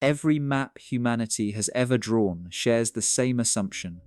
Every map humanity has ever drawn shares the same assumption.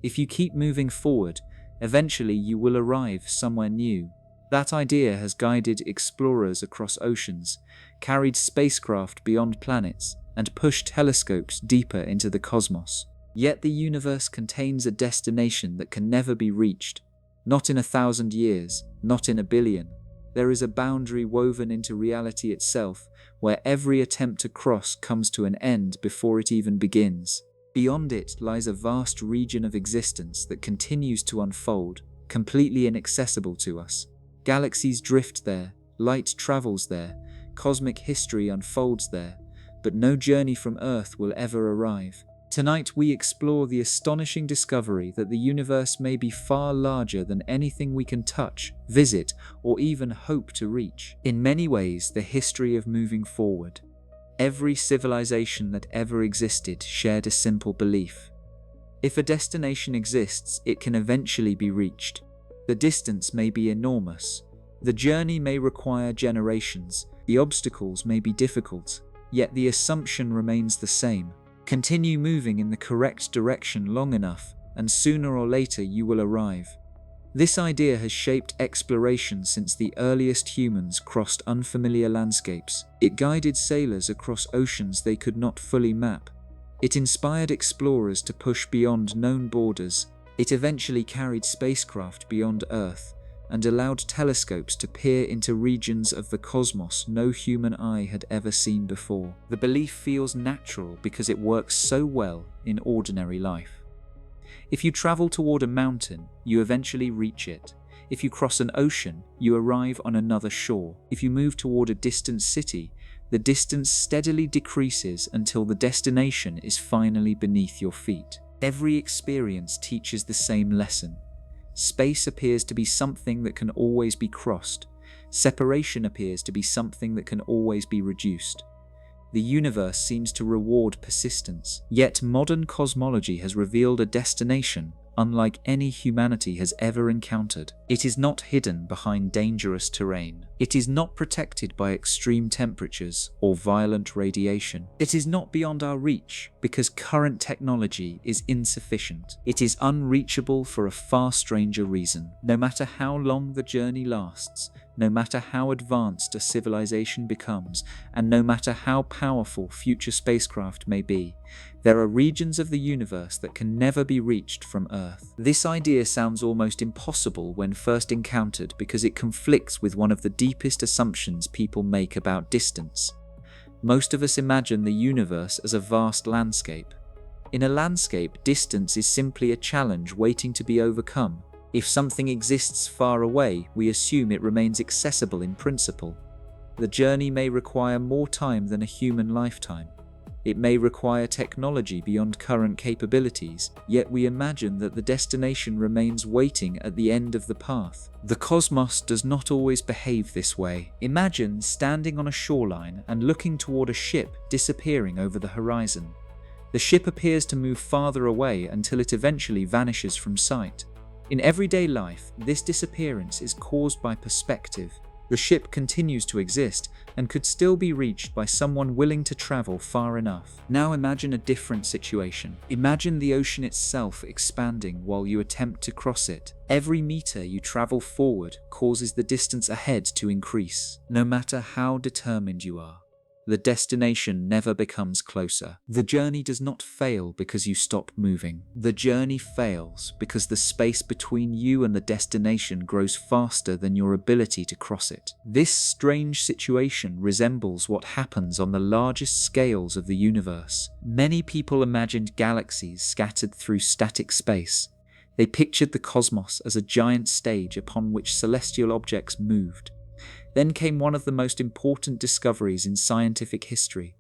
If you keep moving forward, eventually you will arrive somewhere new. That idea has guided explorers across oceans, carried spacecraft beyond planets, and pushed telescopes deeper into the cosmos. Yet the universe contains a destination that can never be reached. Not in 1,000 years, not in 1,000,000,000. There is a boundary woven into reality itself, where every attempt to cross comes to an end before it even begins. Beyond it lies a vast region of existence that continues to unfold, completely inaccessible to us. Galaxies drift there, light travels there, cosmic history unfolds there, but no journey from Earth will ever arrive. Tonight we explore the astonishing discovery that the universe may be far larger than anything we can touch, visit, or even hope to reach. In many ways, the history of moving forward. Every civilization that ever existed shared a simple belief. If a destination exists, it can eventually be reached. The distance may be enormous. The journey may require generations. The obstacles may be difficult. Yet the assumption remains the same. Continue moving in the correct direction long enough, and sooner or later you will arrive. This idea has shaped exploration since the earliest humans crossed unfamiliar landscapes. It guided sailors across oceans they could not fully map. It inspired explorers to push beyond known borders. It eventually carried spacecraft beyond Earth and allowed telescopes to peer into regions of the cosmos no human eye had ever seen before. The belief feels natural because it works so well in ordinary life. If you travel toward a mountain, you eventually reach it. If you cross an ocean, you arrive on another shore. If you move toward a distant city, the distance steadily decreases until the destination is finally beneath your feet. Every experience teaches the same lesson. Space appears to be something that can always be crossed. Separation appears to be something that can always be reduced. The universe seems to reward persistence. Yet modern cosmology has revealed a destination unlike any humanity has ever encountered. It is not hidden behind dangerous terrain. It is not protected by extreme temperatures or violent radiation. It is not beyond our reach because current technology is insufficient. It is unreachable for a far stranger reason. No matter how long the journey lasts, no matter how advanced a civilization becomes, and no matter how powerful future spacecraft may be, there are regions of the universe that can never be reached from Earth. This idea sounds almost impossible when first encountered because it conflicts with one of the deepest assumptions people make about distance. Most of us imagine the universe as a vast landscape. In a landscape, distance is simply a challenge waiting to be overcome. If something exists far away, we assume it remains accessible in principle. The journey may require more time than a human lifetime. It may require technology beyond current capabilities, yet we imagine that the destination remains waiting at the end of the path. The cosmos does not always behave this way. Imagine standing on a shoreline and looking toward a ship disappearing over the horizon. The ship appears to move farther away until it eventually vanishes from sight. In everyday life, this disappearance is caused by perspective. The ship continues to exist and could still be reached by someone willing to travel far enough. Now imagine a different situation. Imagine the ocean itself expanding while you attempt to cross it. Every meter you travel forward causes the distance ahead to increase. No matter how determined you are, the destination never becomes closer. The journey does not fail because you stop moving. The journey fails because the space between you and the destination grows faster than your ability to cross it. This strange situation resembles what happens on the largest scales of the universe. Many people imagined galaxies scattered through static space. They pictured the cosmos as a giant stage upon which celestial objects moved. Then came one of the most important discoveries in scientific history.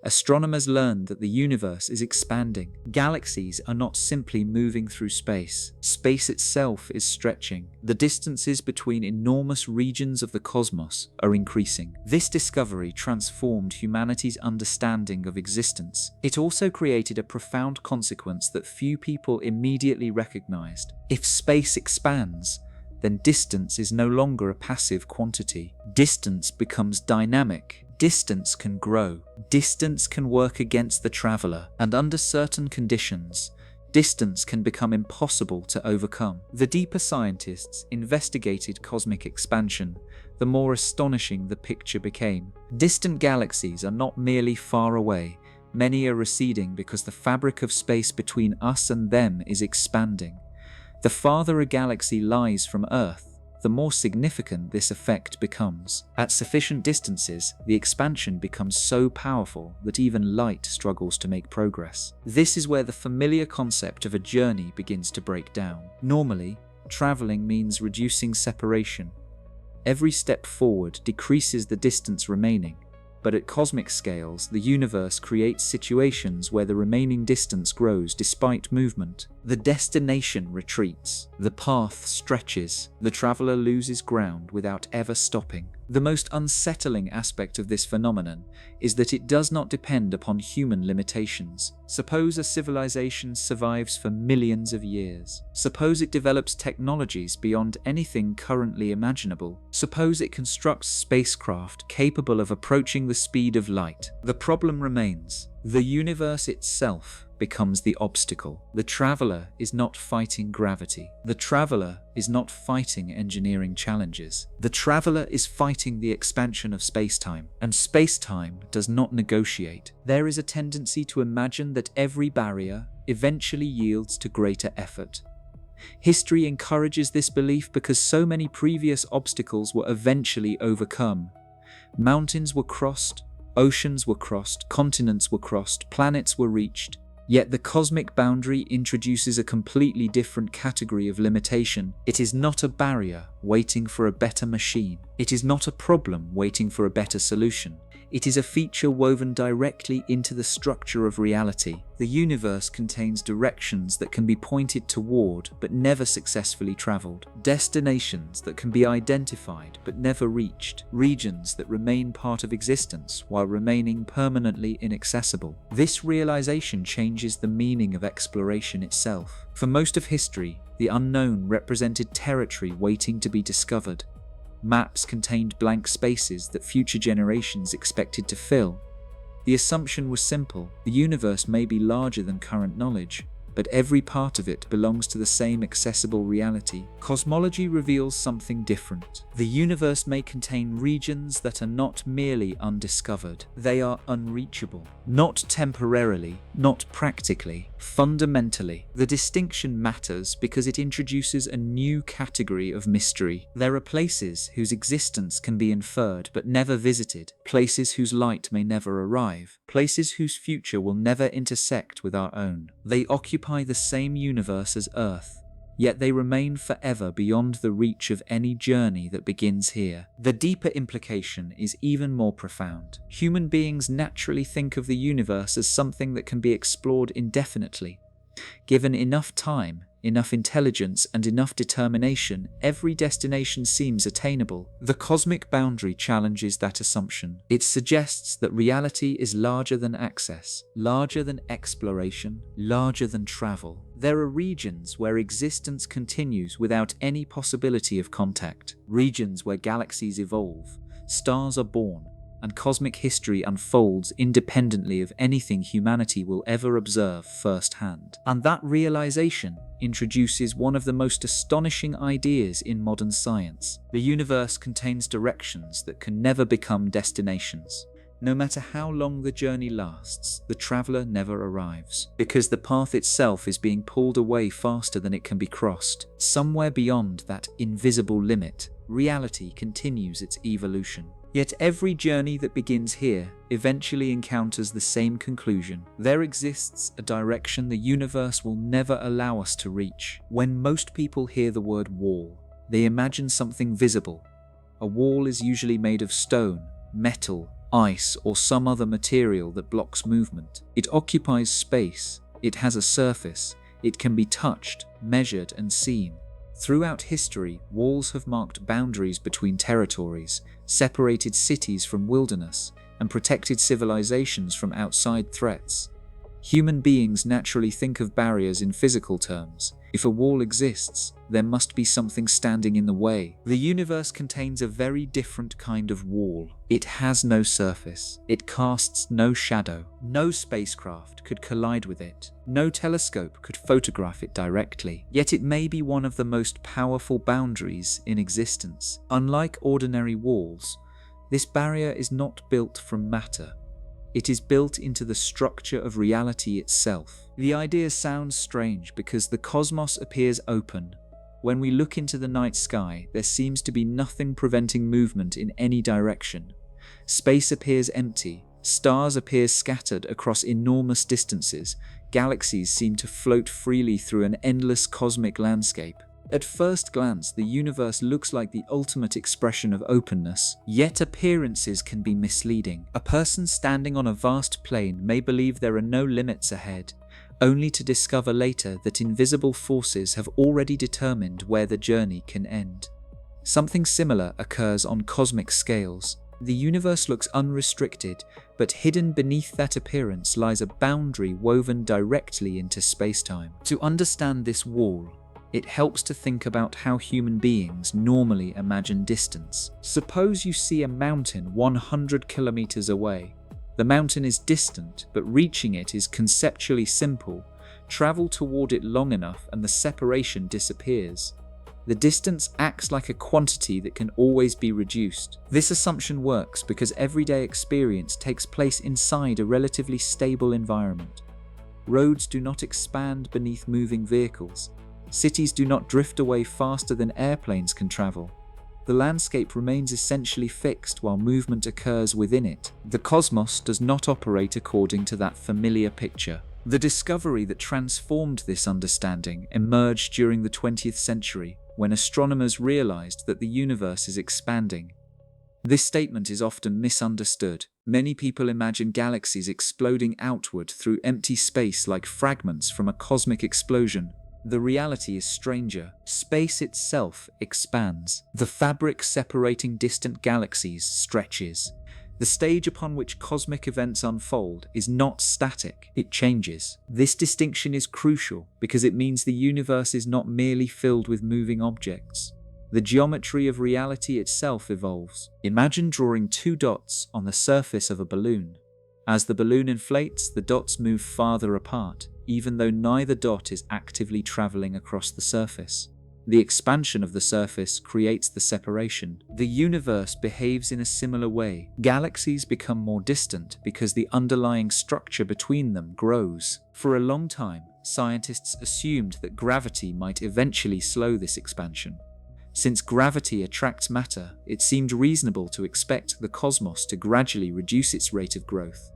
Astronomers learned that the universe is expanding. Galaxies are not simply moving through space. Space itself is stretching. The distances between enormous regions of the cosmos are increasing. This discovery transformed humanity's understanding of existence. It also created a profound consequence that few people immediately recognized. If space expands, then distance is no longer a passive quantity. Distance becomes dynamic. distance can grow. Distance can work against the traveler, and under certain conditions, distance can become impossible to overcome. The deeper scientists investigated cosmic expansion, the more astonishing the picture became. Distant galaxies are not merely far away, many are receding because the fabric of space between us and them is expanding. The farther a galaxy lies from Earth, the more significant this effect becomes. At sufficient distances, the expansion becomes so powerful that even light struggles to make progress. This is where the familiar concept of a journey begins to break down. Normally, traveling means reducing separation. Every step forward decreases the distance remaining. But at cosmic scales, the universe creates situations where the remaining distance grows despite movement. The destination retreats, the path stretches, the traveler loses ground without ever stopping. The most unsettling aspect of this phenomenon is that it does not depend upon human limitations. Suppose a civilization survives for millions of years. Suppose it develops technologies beyond anything currently imaginable. Suppose it constructs spacecraft capable of approaching the speed of light. The problem remains. The universe itself becomes the obstacle. The traveler is not fighting gravity. The traveler is not fighting engineering challenges. The traveler is fighting the expansion of spacetime, and spacetime does not negotiate. There is a tendency to imagine that every barrier eventually yields to greater effort. History encourages this belief because so many previous obstacles were eventually overcome. Mountains were crossed, oceans were crossed, continents were crossed, planets were reached. Yet the cosmic boundary introduces a completely different category of limitation. It is not a barrier waiting for a better machine. It is not a problem waiting for a better solution. It is a feature woven directly into the structure of reality. The universe contains directions that can be pointed toward but never successfully traveled, destinations that can be identified but never reached, regions that remain part of existence while remaining permanently inaccessible. This realization changes the meaning of exploration itself. For most of history, the unknown represented territory waiting to be discovered. Maps contained blank spaces that future generations expected to fill. The assumption was simple: the universe may be larger than current knowledge, but every part of it belongs to the same accessible reality. Cosmology reveals something different. The universe may contain regions that are not merely undiscovered. They are unreachable. Not temporarily, not practically, fundamentally. The distinction matters because it introduces a new category of mystery. There are places whose existence can be inferred but never visited, places whose light may never arrive, places whose future will never intersect with our own. They occupy the same universe as Earth, yet they remain forever beyond the reach of any journey that begins here. The deeper implication is even more profound. Human beings naturally think of the universe as something that can be explored indefinitely. Given enough time, enough intelligence, and enough determination, every destination seems attainable. The cosmic boundary challenges that assumption. It suggests that reality is larger than access, larger than exploration, larger than travel. There are regions where existence continues without any possibility of contact, regions where galaxies evolve, stars are born, and cosmic history unfolds independently of anything humanity will ever observe firsthand. And that realization introduces one of the most astonishing ideas in modern science. The universe contains directions that can never become destinations. No matter how long the journey lasts, the traveler never arrives, because the path itself is being pulled away faster than it can be crossed. Somewhere beyond that invisible limit, reality continues its evolution. Yet every journey that begins here eventually encounters the same conclusion. There exists a direction the universe will never allow us to reach. When most people hear the word wall, they imagine something visible. A wall is usually made of stone, metal, ice, or some other material that blocks movement. It occupies space, it has a surface, it can be touched, measured, and seen. Throughout history, walls have marked boundaries between territories, separated cities from wilderness, and protected civilizations from outside threats. Human beings naturally think of barriers in physical terms. If a wall exists, there must be something standing in the way. The universe contains a very different kind of wall. It has no surface. It casts no shadow. No spacecraft could collide with it. No telescope could photograph it directly. Yet it may be one of the most powerful boundaries in existence. Unlike ordinary walls, this barrier is not built from matter. It is built into the structure of reality itself. The idea sounds strange because the cosmos appears open. When we look into the night sky, there seems to be nothing preventing movement in any direction. Space appears empty. Stars appear scattered across enormous distances. Galaxies seem to float freely through an endless cosmic landscape. At first glance, the universe looks like the ultimate expression of openness, yet appearances can be misleading. A person standing on a vast plain may believe there are no limits ahead, only to discover later that invisible forces have already determined where the journey can end. Something similar occurs on cosmic scales. The universe looks unrestricted, but hidden beneath that appearance lies a boundary woven directly into space-time. To understand this wall, it helps to think about how human beings normally imagine distance. Suppose you see a mountain 100 kilometers away. The mountain is distant, but reaching it is conceptually simple. Travel toward it long enough and the separation disappears. The distance acts like a quantity that can always be reduced. This assumption works because everyday experience takes place inside a relatively stable environment. Roads do not expand beneath moving vehicles. Cities do not drift away faster than airplanes can travel. The landscape remains essentially fixed while movement occurs within it. The cosmos does not operate according to that familiar picture. The discovery that transformed this understanding emerged during the 20th century, when astronomers realized that the universe is expanding. This statement is often misunderstood. Many people imagine galaxies exploding outward through empty space like fragments from a cosmic explosion. The reality is stranger. Space itself expands. The fabric separating distant galaxies stretches. The stage upon which cosmic events unfold is not static, it changes. This distinction is crucial because it means the universe is not merely filled with moving objects. The geometry of reality itself evolves. Imagine drawing two dots on the surface of a balloon. As the balloon inflates, the dots move farther apart, even though neither dot is actively traveling across the surface. The expansion of the surface creates the separation. The universe behaves in a similar way. Galaxies become more distant because the underlying structure between them grows. For a long time, scientists assumed that gravity might eventually slow this expansion. Since gravity attracts matter, it seemed reasonable to expect the cosmos to gradually reduce its rate of growth.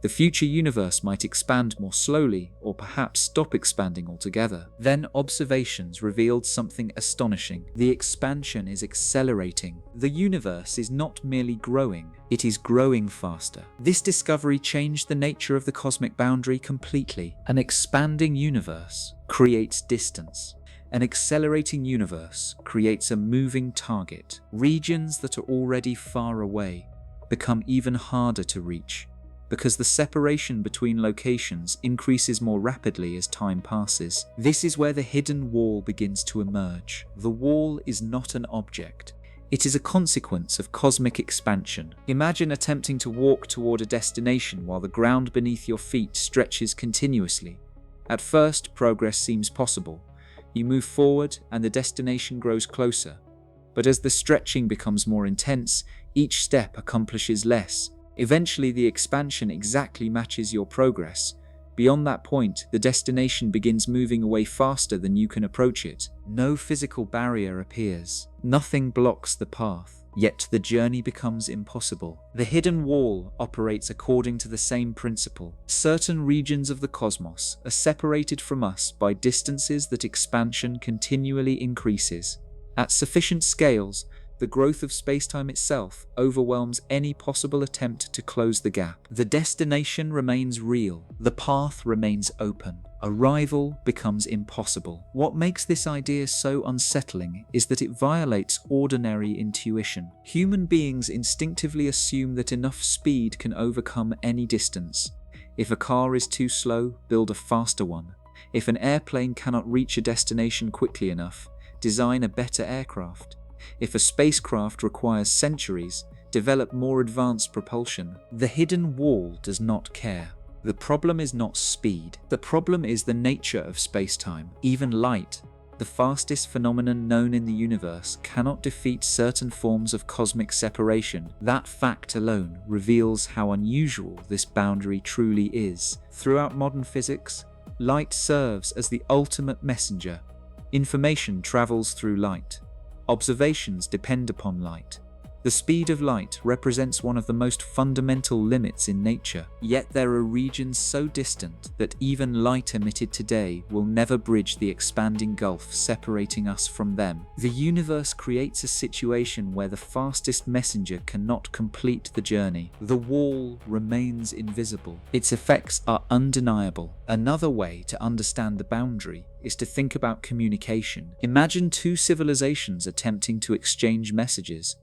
The future universe might expand more slowly, or perhaps stop expanding altogether. Then observations revealed something astonishing. The expansion is accelerating. The universe is not merely growing, it is growing faster. This discovery changed the nature of the cosmic boundary completely. An expanding universe creates distance. An accelerating universe creates a moving target. Regions that are already far away become even harder to reach, because the separation between locations increases more rapidly as time passes. This is where the hidden wall begins to emerge. The wall is not an object. It is a consequence of cosmic expansion. Imagine attempting to walk toward a destination while the ground beneath your feet stretches continuously. At first, progress seems possible. You move forward and the destination grows closer. But as the stretching becomes more intense, each step accomplishes less. Eventually, the expansion exactly matches your progress. Beyond that point, the destination begins moving away faster than you can approach it. No physical barrier appears. Nothing blocks the path. Yet the journey becomes impossible. The hidden wall operates according to the same principle. Certain regions of the cosmos are separated from us by distances that expansion continually increases. At sufficient scales, the growth of spacetime itself overwhelms any possible attempt to close the gap. The destination remains real. The path remains open. Arrival becomes impossible. What makes this idea so unsettling is that it violates ordinary intuition. Human beings instinctively assume that enough speed can overcome any distance. If a car is too slow, build a faster one. If an airplane cannot reach a destination quickly enough, design a better aircraft. If a spacecraft requires centuries, develop more advanced propulsion. The hidden wall does not care. The problem is not speed. The problem is the nature of space-time. Even light, the fastest phenomenon known in the universe, cannot defeat certain forms of cosmic separation. That fact alone reveals how unusual this boundary truly is. Throughout modern physics, light serves as the ultimate messenger. Information travels through light. Observations depend upon light. The speed of light represents one of the most fundamental limits in nature. Yet there are regions so distant that even light emitted today will never bridge the expanding gulf separating us from them. The universe creates a situation where the fastest messenger cannot complete the journey. The wall remains invisible. Its effects are undeniable. Another way to understand the boundary is to think about communication. Imagine two civilizations attempting to exchange messages.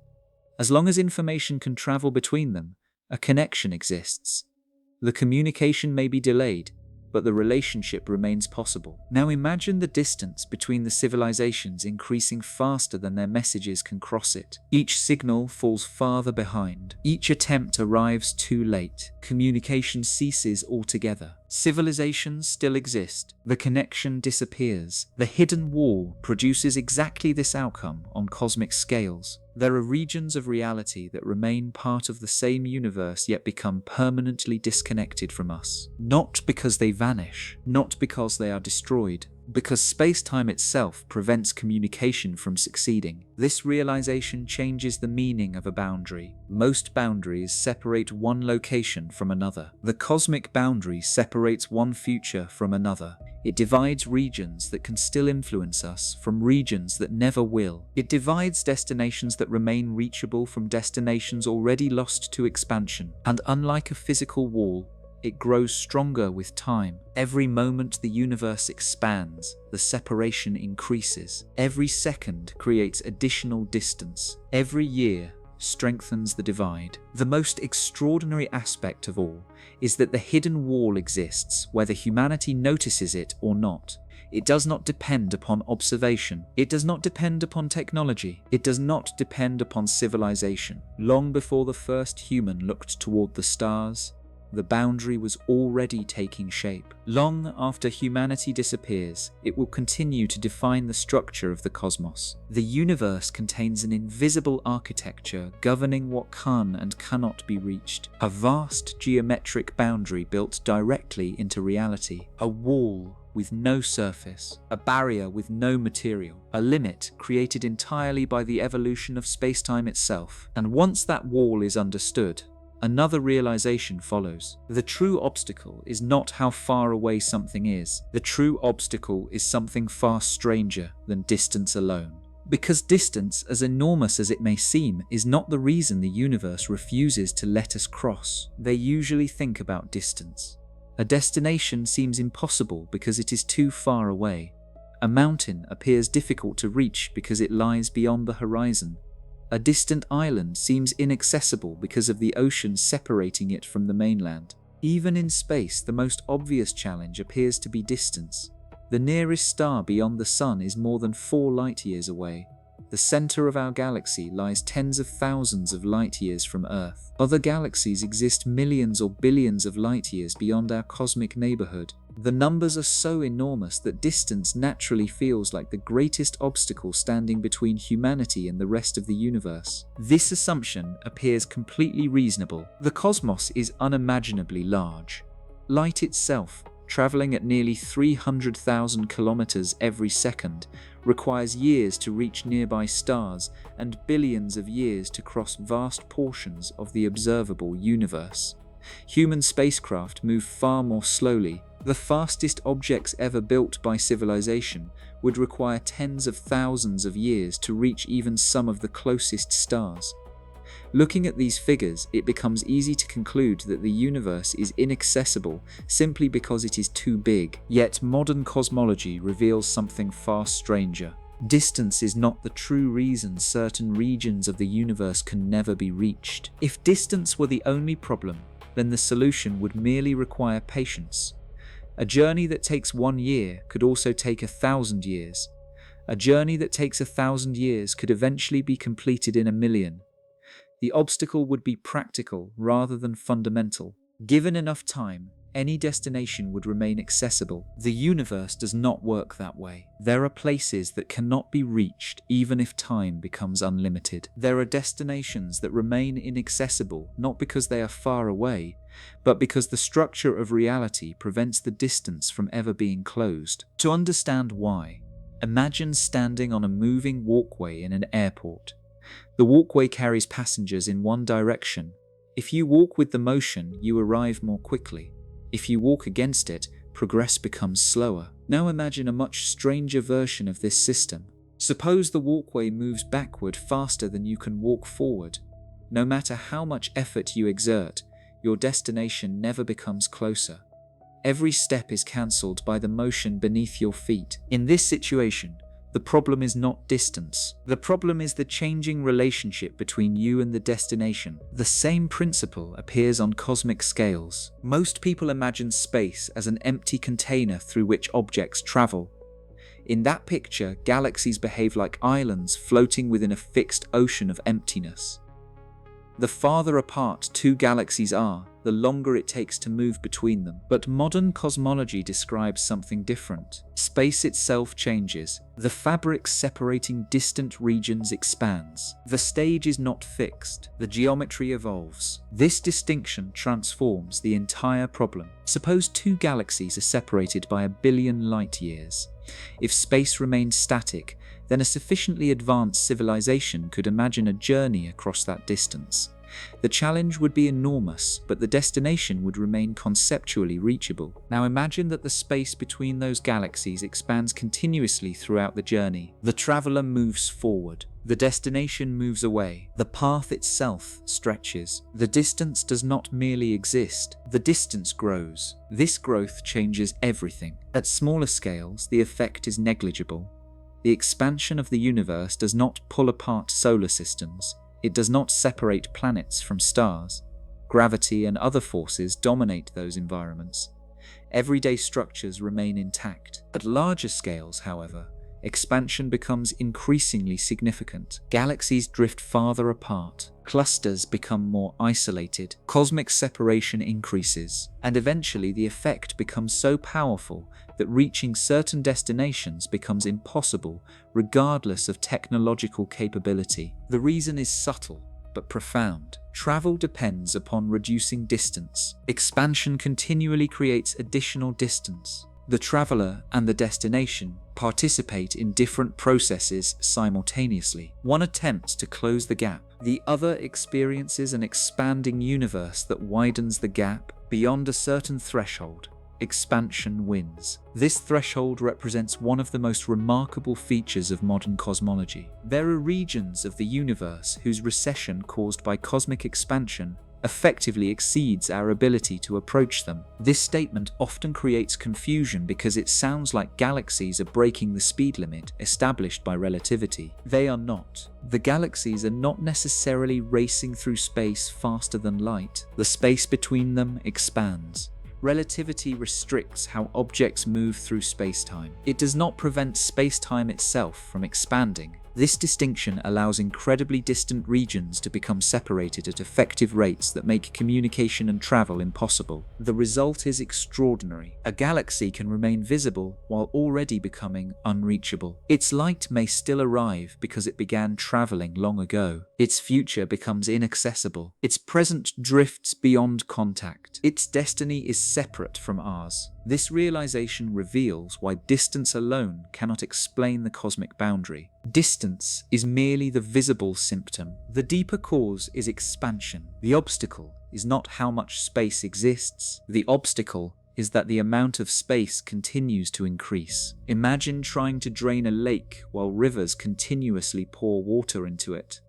As long as information can travel between them, a connection exists. The communication may be delayed, but the relationship remains possible. Now imagine the distance between the civilizations increasing faster than their messages can cross it. Each signal falls farther behind. Each attempt arrives too late. Communication ceases altogether. Civilizations still exist. The connection disappears. The hidden wall produces exactly this outcome on cosmic scales. There are regions of reality that remain part of the same universe yet become permanently disconnected from us. Not because they vanish, not because they are destroyed, because space-time itself prevents communication from succeeding. This realization changes the meaning of a boundary. Most boundaries separate one location from another. The cosmic boundary separates one future from another. It divides regions that can still influence us from regions that never will. It divides destinations that remain reachable from destinations already lost to expansion. And unlike a physical wall, it grows stronger with time. Every moment the universe expands, the separation increases. Every second creates additional distance. Every year strengthens the divide. The most extraordinary aspect of all is that the hidden wall exists whether humanity notices it or not. It does not depend upon observation. It does not depend upon technology. It does not depend upon civilization. Long before the first human looked toward the stars, the boundary was already taking shape. Long after humanity disappears, it will continue to define the structure of the cosmos. The universe contains an invisible architecture governing what can and cannot be reached. A vast geometric boundary built directly into reality. A wall with no surface, a barrier with no material, a limit created entirely by the evolution of space-time itself. And once that wall is understood, another realization follows. The true obstacle is not how far away something is. The true obstacle is something far stranger than distance alone. Because distance, as enormous as it may seem, is not the reason the universe refuses to let us cross. They usually think about distance. A destination seems impossible because it is too far away. A mountain appears difficult to reach because it lies beyond the horizon. A distant island seems inaccessible because of the ocean separating it from the mainland. Even in space, the most obvious challenge appears to be distance. The nearest star beyond the Sun is more than 4 light-years away. The center of our galaxy lies tens of thousands of light-years from Earth. Other galaxies exist millions or billions of light-years beyond our cosmic neighborhood. The numbers are so enormous that distance naturally feels like the greatest obstacle standing between humanity and the rest of the universe. This assumption appears completely reasonable. The cosmos is unimaginably large. Light itself, traveling at nearly 300,000 kilometers every second, requires years to reach nearby stars and billions of years to cross vast portions of the observable universe. Human spacecraft move far more slowly. The fastest objects ever built by civilization would require tens of thousands of years to reach even some of the closest stars. Looking at these figures, it becomes easy to conclude that the universe is inaccessible simply because it is too big. Yet modern cosmology reveals something far stranger. Distance is not the true reason certain regions of the universe can never be reached. If distance were the only problem, then the solution would merely require patience. A journey that takes 1 year could also take 1,000 years. A journey that takes 1,000 years could eventually be completed in 1,000,000. The obstacle would be practical rather than fundamental. Given enough time, any destination would remain accessible. The universe does not work that way. There are places that cannot be reached even if time becomes unlimited. There are destinations that remain inaccessible not because they are far away, but because the structure of reality prevents the distance from ever being closed. To understand why, imagine standing on a moving walkway in an airport. The walkway carries passengers in one direction. If you walk with the motion, you arrive more quickly. If you walk against it, progress becomes slower. Now imagine a much stranger version of this system. Suppose the walkway moves backward faster than you can walk forward. No matter how much effort you exert, your destination never becomes closer. Every step is cancelled by the motion beneath your feet. In this situation, the problem is not distance. The problem is the changing relationship between you and the destination. The same principle appears on cosmic scales. Most people imagine space as an empty container through which objects travel. In that picture, galaxies behave like islands floating within a fixed ocean of emptiness. The farther apart two galaxies are, the longer it takes to move between them. But modern cosmology describes something different. Space itself changes. The fabric separating distant regions expands. The stage is not fixed. The geometry evolves. This distinction transforms the entire problem. Suppose two galaxies are separated by 1,000,000,000 light years. If space remains static, then a sufficiently advanced civilization could imagine a journey across that distance. The challenge would be enormous, but the destination would remain conceptually reachable. Now imagine that the space between those galaxies expands continuously throughout the journey. The traveler moves forward. The destination moves away. The path itself stretches. The distance does not merely exist. The distance grows. This growth changes everything. At smaller scales, the effect is negligible. The expansion of the universe does not pull apart solar systems. It does not separate planets from stars. Gravity and other forces dominate those environments. Everyday structures remain intact. At larger scales, however, expansion becomes increasingly significant. Galaxies drift farther apart. Clusters become more isolated. Cosmic separation increases. And eventually the effect becomes so powerful that reaching certain destinations becomes impossible, regardless of technological capability. The reason is subtle, but profound. Travel depends upon reducing distance. Expansion continually creates additional distance. The traveler and the destination participate in different processes simultaneously. One attempts to close the gap. The other experiences an expanding universe that widens the gap. Beyond a certain threshold, expansion wins. This threshold represents one of the most remarkable features of modern cosmology. There are regions of the universe whose recession caused by cosmic expansion effectively exceeds our ability to approach them. This statement often creates confusion because it sounds like galaxies are breaking the speed limit established by relativity. They are not. The galaxies are not necessarily racing through space faster than light. The space between them expands. Relativity restricts how objects move through space-time. It does not prevent space-time itself from expanding. This distinction allows incredibly distant regions to become separated at effective rates that make communication and travel impossible. The result is extraordinary. A galaxy can remain visible while already becoming unreachable. Its light may still arrive because it began traveling long ago. Its future becomes inaccessible. Its present drifts beyond contact. Its destiny is separate from ours. This realization reveals why distance alone cannot explain the cosmic boundary. Distance is merely the visible symptom. The deeper cause is expansion. The obstacle is not how much space exists. The obstacle is that the amount of space continues to increase. Imagine trying to drain a lake while rivers continuously pour water into it.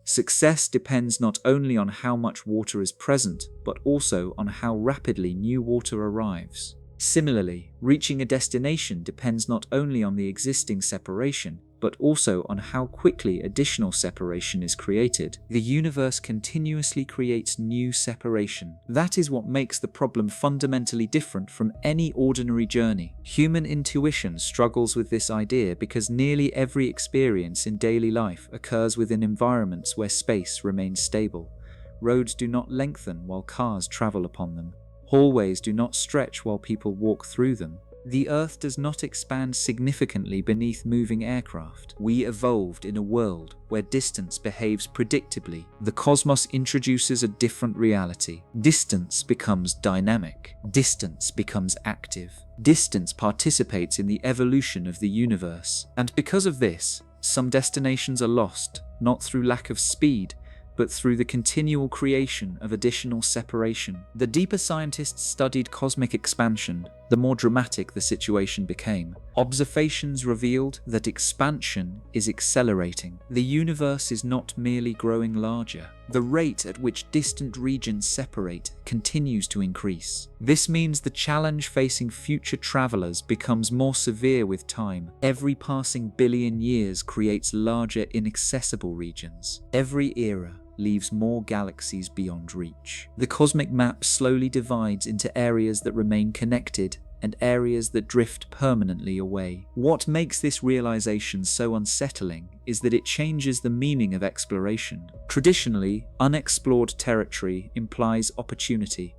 Success depends not only on how much water is present, but also on how rapidly new water arrives. Similarly, reaching a destination depends not only on the existing separation, but also on how quickly additional separation is created. The universe continuously creates new separation. That is what makes the problem fundamentally different from any ordinary journey. Human intuition struggles with this idea because nearly every experience in daily life occurs within environments where space remains stable. Roads do not lengthen while cars travel upon them. Hallways do not stretch while people walk through them. The Earth does not expand significantly beneath moving aircraft. We evolved in a world where distance behaves predictably. The cosmos introduces a different reality. Distance becomes dynamic. Distance becomes active. Distance participates in the evolution of the universe. And because of this, some destinations are lost, not through lack of speed, but through the continual creation of additional separation. The deeper scientists studied cosmic expansion, the more dramatic the situation became. Observations revealed that expansion is accelerating. The universe is not merely growing larger. The rate at which distant regions separate continues to increase. This means the challenge facing future travelers becomes more severe with time. Every passing billion years creates larger inaccessible regions. Every era leaves more galaxies beyond reach. The cosmic map slowly divides into areas that remain connected and areas that drift permanently away. What makes this realization so unsettling is that it changes the meaning of exploration. Traditionally, unexplored territory implies opportunity.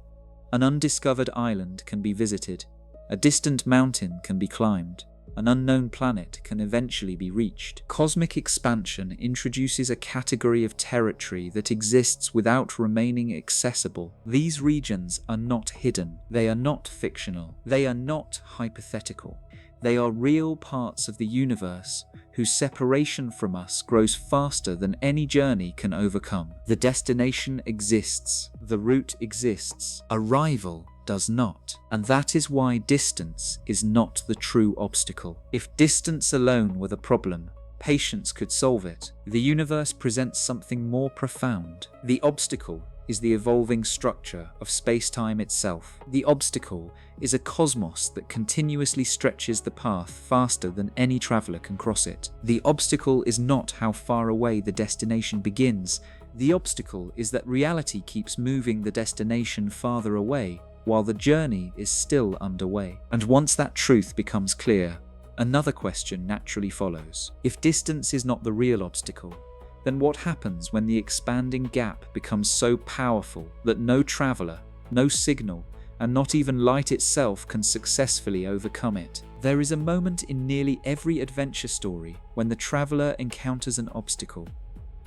An undiscovered island can be visited. A distant mountain can be climbed. An unknown planet can eventually be reached. Cosmic expansion introduces a category of territory that exists without remaining accessible. These regions are not hidden. They are not fictional. They are not hypothetical. They are real parts of the universe whose separation from us grows faster than any journey can overcome. The destination exists. The route exists. Arrival does not. And that is why distance is not the true obstacle. If distance alone were the problem, patience could solve it. The universe presents something more profound. The obstacle is the evolving structure of space-time itself. The obstacle is a cosmos that continuously stretches the path faster than any traveler can cross it. The obstacle is not how far away the destination begins. The obstacle is that reality keeps moving the destination farther away, while the journey is still underway. And once that truth becomes clear, another question naturally follows. If distance is not the real obstacle, then what happens when the expanding gap becomes so powerful that no traveler, no signal, and not even light itself can successfully overcome it? There is a moment in nearly every adventure story when the traveler encounters an obstacle.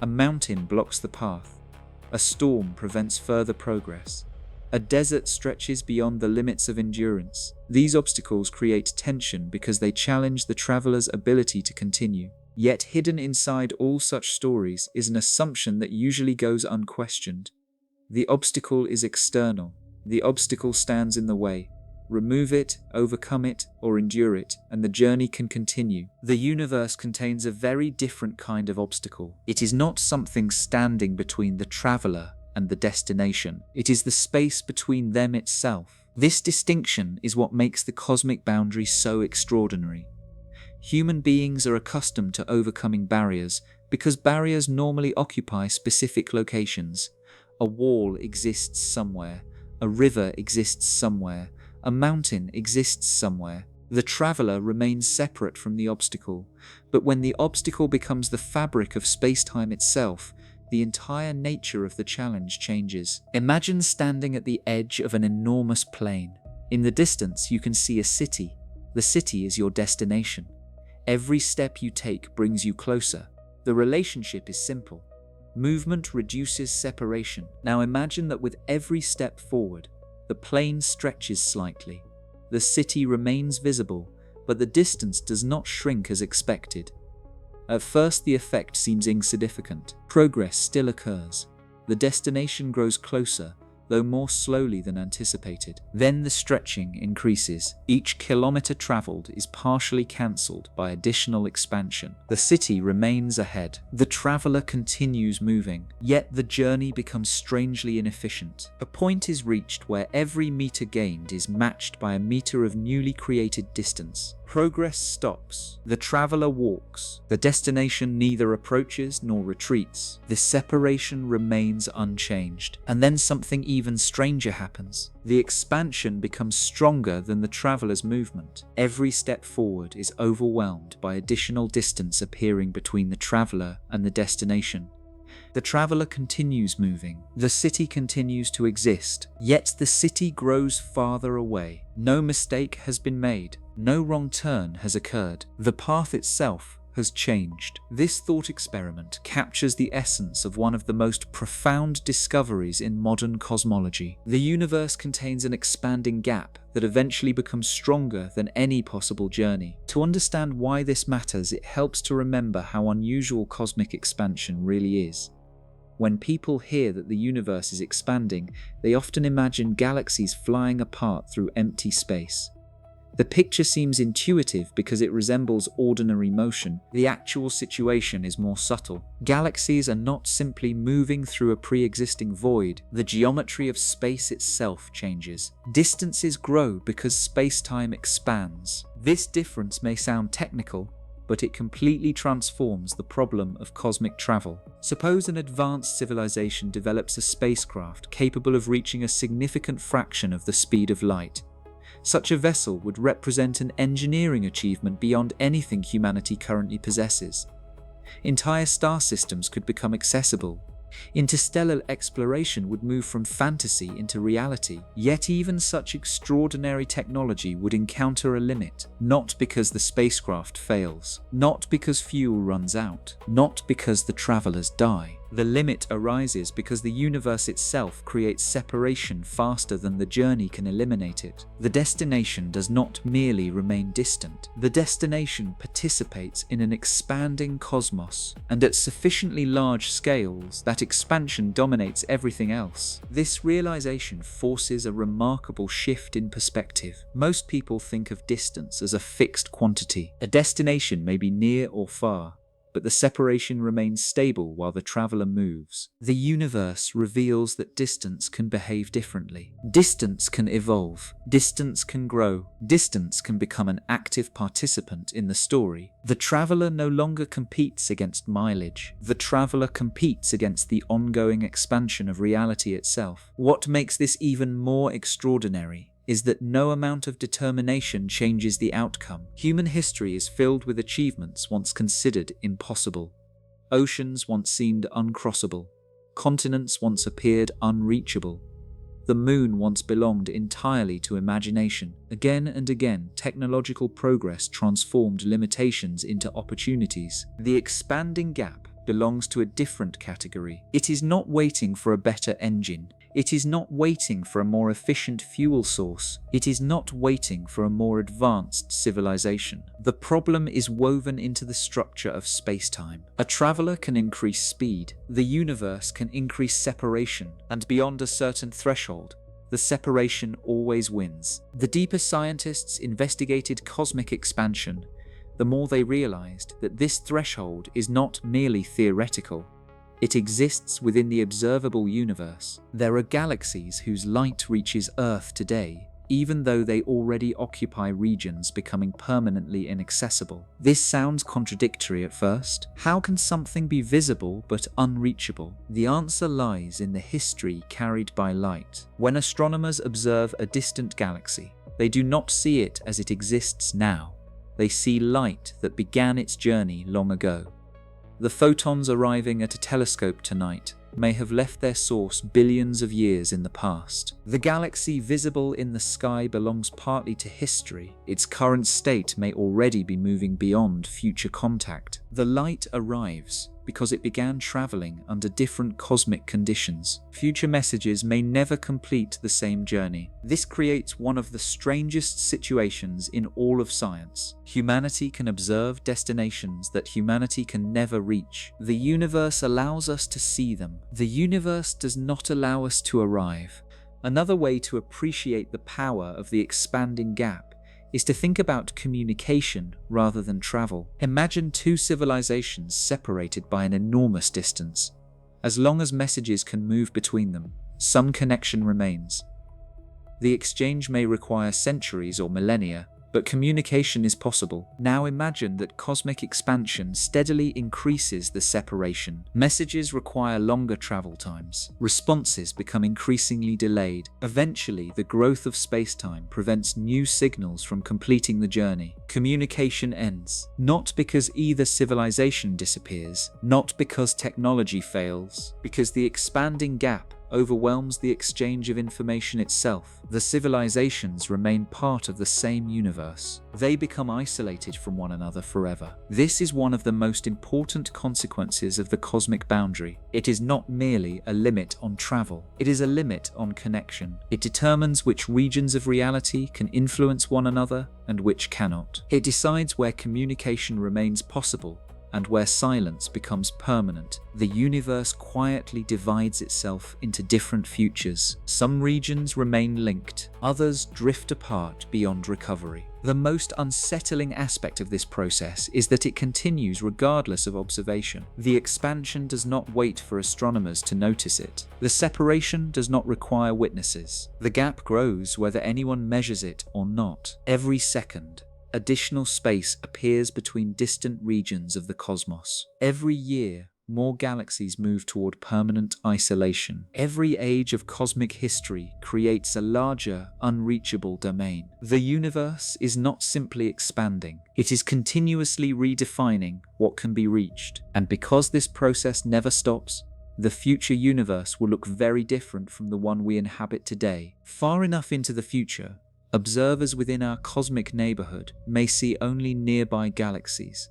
A mountain blocks the path. A storm prevents further progress. A desert stretches beyond the limits of endurance. These obstacles create tension because they challenge the traveler's ability to continue. Yet hidden inside all such stories is an assumption that usually goes unquestioned. The obstacle is external. The obstacle stands in the way. Remove it, overcome it, or endure it, and the journey can continue. The universe contains a very different kind of obstacle. It is not something standing between the traveler and the destination. It is the space between them itself. This distinction is what makes the cosmic boundary so extraordinary. Human beings are accustomed to overcoming barriers because barriers normally occupy specific locations. A wall exists somewhere. A river exists somewhere. A mountain exists somewhere. The traveler remains separate from the obstacle, but when the obstacle becomes the fabric of space-time itself, the entire nature of the challenge changes. Imagine standing at the edge of an enormous plain. In the distance, you can see a city. The city is your destination. Every step you take brings you closer. The relationship is simple. Movement reduces separation. Now imagine that with every step forward, the plain stretches slightly. The city remains visible, but the distance does not shrink as expected. At first, the effect seems insignificant. Progress still occurs. The destination grows closer, though more slowly than anticipated. Then the stretching increases. Each kilometer traveled is partially cancelled by additional expansion. The city remains ahead. The traveler continues moving, yet the journey becomes strangely inefficient. A point is reached where every meter gained is matched by a meter of newly created distance. Progress stops. The traveler walks. The destination neither approaches nor retreats. The separation remains unchanged. And then something even stranger happens. The expansion becomes stronger than the traveler's movement. Every step forward is overwhelmed by additional distance appearing between the traveler and the destination. The traveler continues moving. The city continues to exist, yet the city grows farther away. No mistake has been made. No wrong turn has occurred. The path itself has changed. This thought experiment captures the essence of one of the most profound discoveries in modern cosmology. The universe contains an expanding gap that eventually becomes stronger than any possible journey. To understand why this matters, it helps to remember how unusual cosmic expansion really is. When people hear that the universe is expanding, they often imagine galaxies flying apart through empty space. The picture seems intuitive because it resembles ordinary motion. The actual situation is more subtle. Galaxies are not simply moving through a pre-existing void. The geometry of space itself changes. Distances grow because space-time expands. This difference may sound technical, but it completely transforms the problem of cosmic travel. Suppose an advanced civilization develops a spacecraft capable of reaching a significant fraction of the speed of light. Such a vessel would represent an engineering achievement beyond anything humanity currently possesses. Entire star systems could become accessible. Interstellar exploration would move from fantasy into reality. Yet even such extraordinary technology would encounter a limit, not because the spacecraft fails, not because fuel runs out, not because the travelers die. The limit arises because the universe itself creates separation faster than the journey can eliminate it. The destination does not merely remain distant. The destination participates in an expanding cosmos, and at sufficiently large scales, that expansion dominates everything else. This realization forces a remarkable shift in perspective. Most people think of distance as a fixed quantity. A destination may be near or far, but the separation remains stable while the traveler moves. The universe reveals that distance can behave differently. Distance can evolve. Distance can grow. Distance can become an active participant in the story. The traveler no longer competes against mileage. The traveler competes against the ongoing expansion of reality itself. What makes this even more extraordinary is that no amount of determination changes the outcome. Human history is filled with achievements once considered impossible. Oceans once seemed uncrossable. Continents once appeared unreachable. The moon once belonged entirely to imagination. Again and again, technological progress transformed limitations into opportunities. The expanding gap belongs to a different category. It is not waiting for a better engine. It is not waiting for a more efficient fuel source. It is not waiting for a more advanced civilization. The problem is woven into the structure of space-time. A traveler can increase speed. The universe can increase separation. And beyond a certain threshold, the separation always wins. The deeper scientists investigated cosmic expansion, the more they realized that this threshold is not merely theoretical. It exists within the observable universe. There are galaxies whose light reaches Earth today, even though they already occupy regions becoming permanently inaccessible. This sounds contradictory at first. How can something be visible but unreachable? The answer lies in the history carried by light. When astronomers observe a distant galaxy, they do not see it as it exists now. They see light that began its journey long ago. The photons arriving at a telescope tonight may have left their source billions of years in the past. The galaxy visible in the sky belongs partly to history. Its current state may already be moving beyond future contact. The light arrives because it began traveling under different cosmic conditions. Future messages may never complete the same journey. This creates one of the strangest situations in all of science. Humanity can observe destinations that humanity can never reach. The universe allows us to see them. The universe does not allow us to arrive. Another way to appreciate the power of the expanding gap is to think about communication rather than travel. Imagine two civilizations separated by an enormous distance. As long as messages can move between them, some connection remains. The exchange may require centuries or millennia, but communication is possible. Now imagine that cosmic expansion steadily increases the separation. Messages require longer travel times. Responses become increasingly delayed. Eventually, the growth of space-time prevents new signals from completing the journey. Communication ends, not because either civilization disappears, not because technology fails, because the expanding gap overwhelms the exchange of information itself. The civilizations remain part of the same universe. They become isolated from one another forever. This is one of the most important consequences of the cosmic boundary. It is not merely a limit on travel. It is a limit on connection. It determines which regions of reality can influence one another and which cannot. It decides where communication remains possible and where silence becomes permanent. The universe quietly divides itself into different futures. Some regions remain linked, others drift apart beyond recovery. The most unsettling aspect of this process is that it continues regardless of observation. The expansion does not wait for astronomers to notice it. The separation does not require witnesses. The gap grows whether anyone measures it or not. Every second, additional space appears between distant regions of the cosmos. Every year, more galaxies move toward permanent isolation. Every age of cosmic history creates a larger, unreachable domain. The universe is not simply expanding, it is continuously redefining what can be reached. And because this process never stops, the future universe will look very different from the one we inhabit today. Far enough into the future, observers within our cosmic neighborhood may see only nearby galaxies.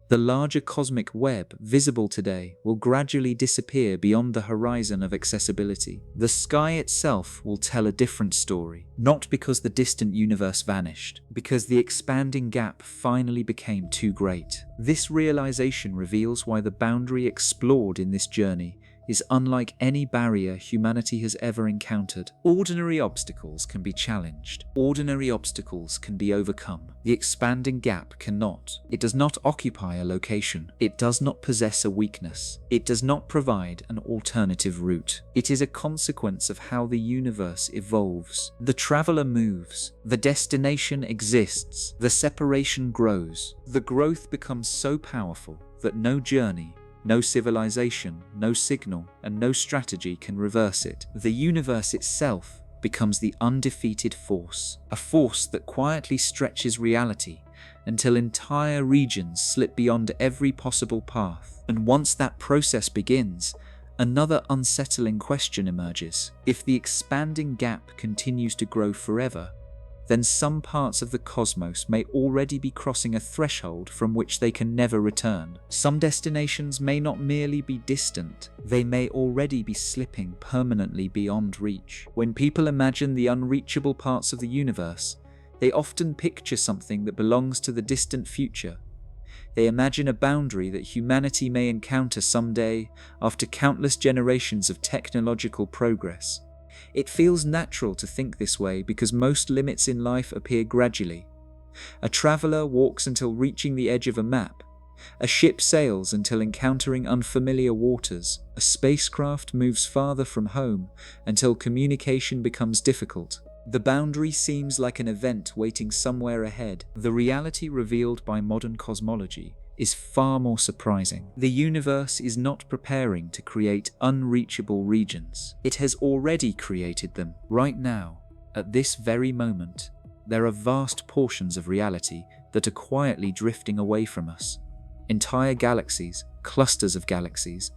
The larger cosmic web visible today will gradually disappear beyond the horizon of accessibility. The sky itself will tell a different story, not because the distant universe vanished, because the expanding gap finally became too great. This realization reveals why the boundary explored in this journey is unlike any barrier humanity has ever encountered. Ordinary obstacles can be challenged. Ordinary obstacles can be overcome. The expanding gap cannot. It does not occupy a location. It does not possess a weakness. It does not provide an alternative route. It is a consequence of how the universe evolves. The traveler moves. The destination exists. The separation grows. The growth becomes so powerful that no journey, no civilization, no signal, and no strategy can reverse it. The universe itself becomes the undefeated force, a force that quietly stretches reality until entire regions slip beyond every possible path. And once that process begins, another unsettling question emerges. If the expanding gap continues to grow forever, then some parts of the cosmos may already be crossing a threshold from which they can never return. Some destinations may not merely be distant, they may already be slipping permanently beyond reach. When people imagine the unreachable parts of the universe, they often picture something that belongs to the distant future. They imagine a boundary that humanity may encounter someday after countless generations of technological progress. It feels natural to think this way because most limits in life appear gradually. A traveler walks until reaching the edge of a map. A ship sails until encountering unfamiliar waters. A spacecraft moves farther from home until communication becomes difficult. The boundary seems like an event waiting somewhere ahead. The reality revealed by modern cosmology is far more surprising. The universe is not preparing to create unreachable regions. It has already created them. Right now, at this very moment, there are vast portions of reality that are quietly drifting away from us. Entire galaxies, clusters of galaxies,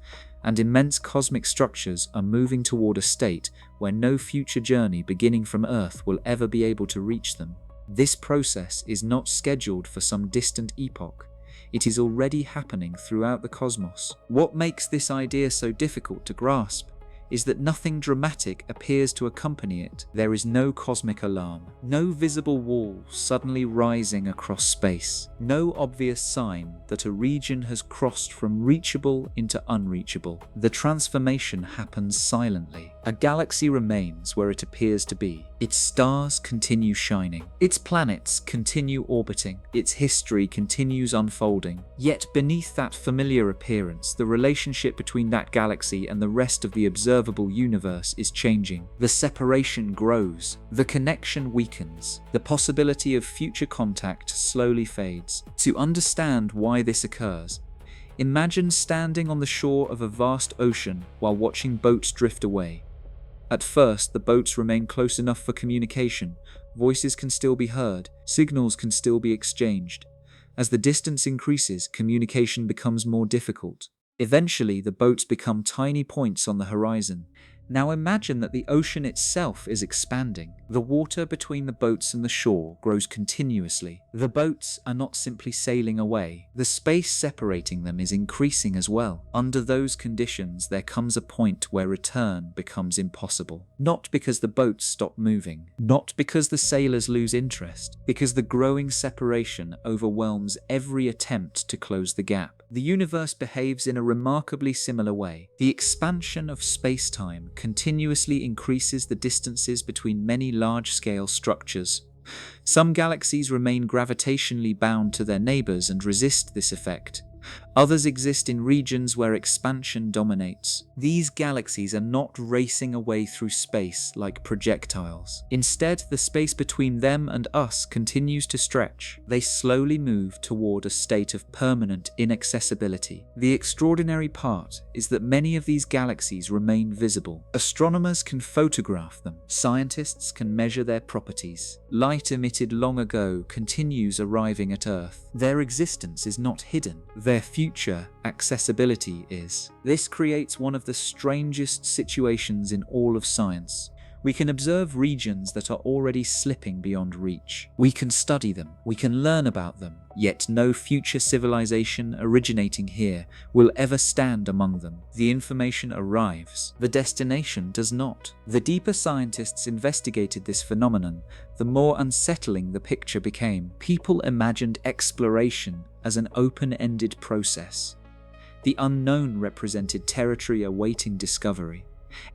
and immense cosmic structures are moving toward a state where no future journey beginning from Earth will ever be able to reach them. This process is not scheduled for some distant epoch. It is already happening throughout the cosmos. What makes this idea so difficult to grasp is that nothing dramatic appears to accompany it. There is no cosmic alarm, no visible wall suddenly rising across space, no obvious sign that a region has crossed from reachable into unreachable. The transformation happens silently. A galaxy remains where it appears to be. Its stars continue shining. Its planets continue orbiting. Its history continues unfolding. Yet beneath that familiar appearance, the relationship between that galaxy and the rest of the observable universe is changing. The separation grows. The connection weakens. The possibility of future contact slowly fades. To understand why this occurs, imagine standing on the shore of a vast ocean while watching boats drift away. At first, the boats remain close enough for communication. Voices can still be heard. Signals can still be exchanged. As the distance increases, communication becomes more difficult. Eventually, the boats become tiny points on the horizon. Now imagine that the ocean itself is expanding. The water between the boats and the shore grows continuously. The boats are not simply sailing away. The space separating them is increasing as well. Under those conditions, there comes a point where return becomes impossible. Not because the boats stop moving, not because the sailors lose interest, because the growing separation overwhelms every attempt to close the gap. The universe behaves in a remarkably similar way. The expansion of space-time continuously increases the distances between many large-scale structures. Some galaxies remain gravitationally bound to their neighbors and resist this effect. Others exist in regions where expansion dominates. These galaxies are not racing away through space like projectiles. Instead, the space between them and us continues to stretch. They slowly move toward a state of permanent inaccessibility. The extraordinary part is that many of these galaxies remain visible. Astronomers can photograph them. Scientists can measure their properties. Light emitted long ago continues arriving at Earth. Their existence is not hidden. Their future accessibility is. This creates one of the strangest situations in all of science. We can observe regions that are already slipping beyond reach. We can study them. We can learn about them. Yet no future civilization originating here will ever stand among them. The information arrives. The destination does not. The deeper scientists investigated this phenomenon, the more unsettling the picture became. People imagined exploration as an open-ended process. The unknown represented territory awaiting discovery.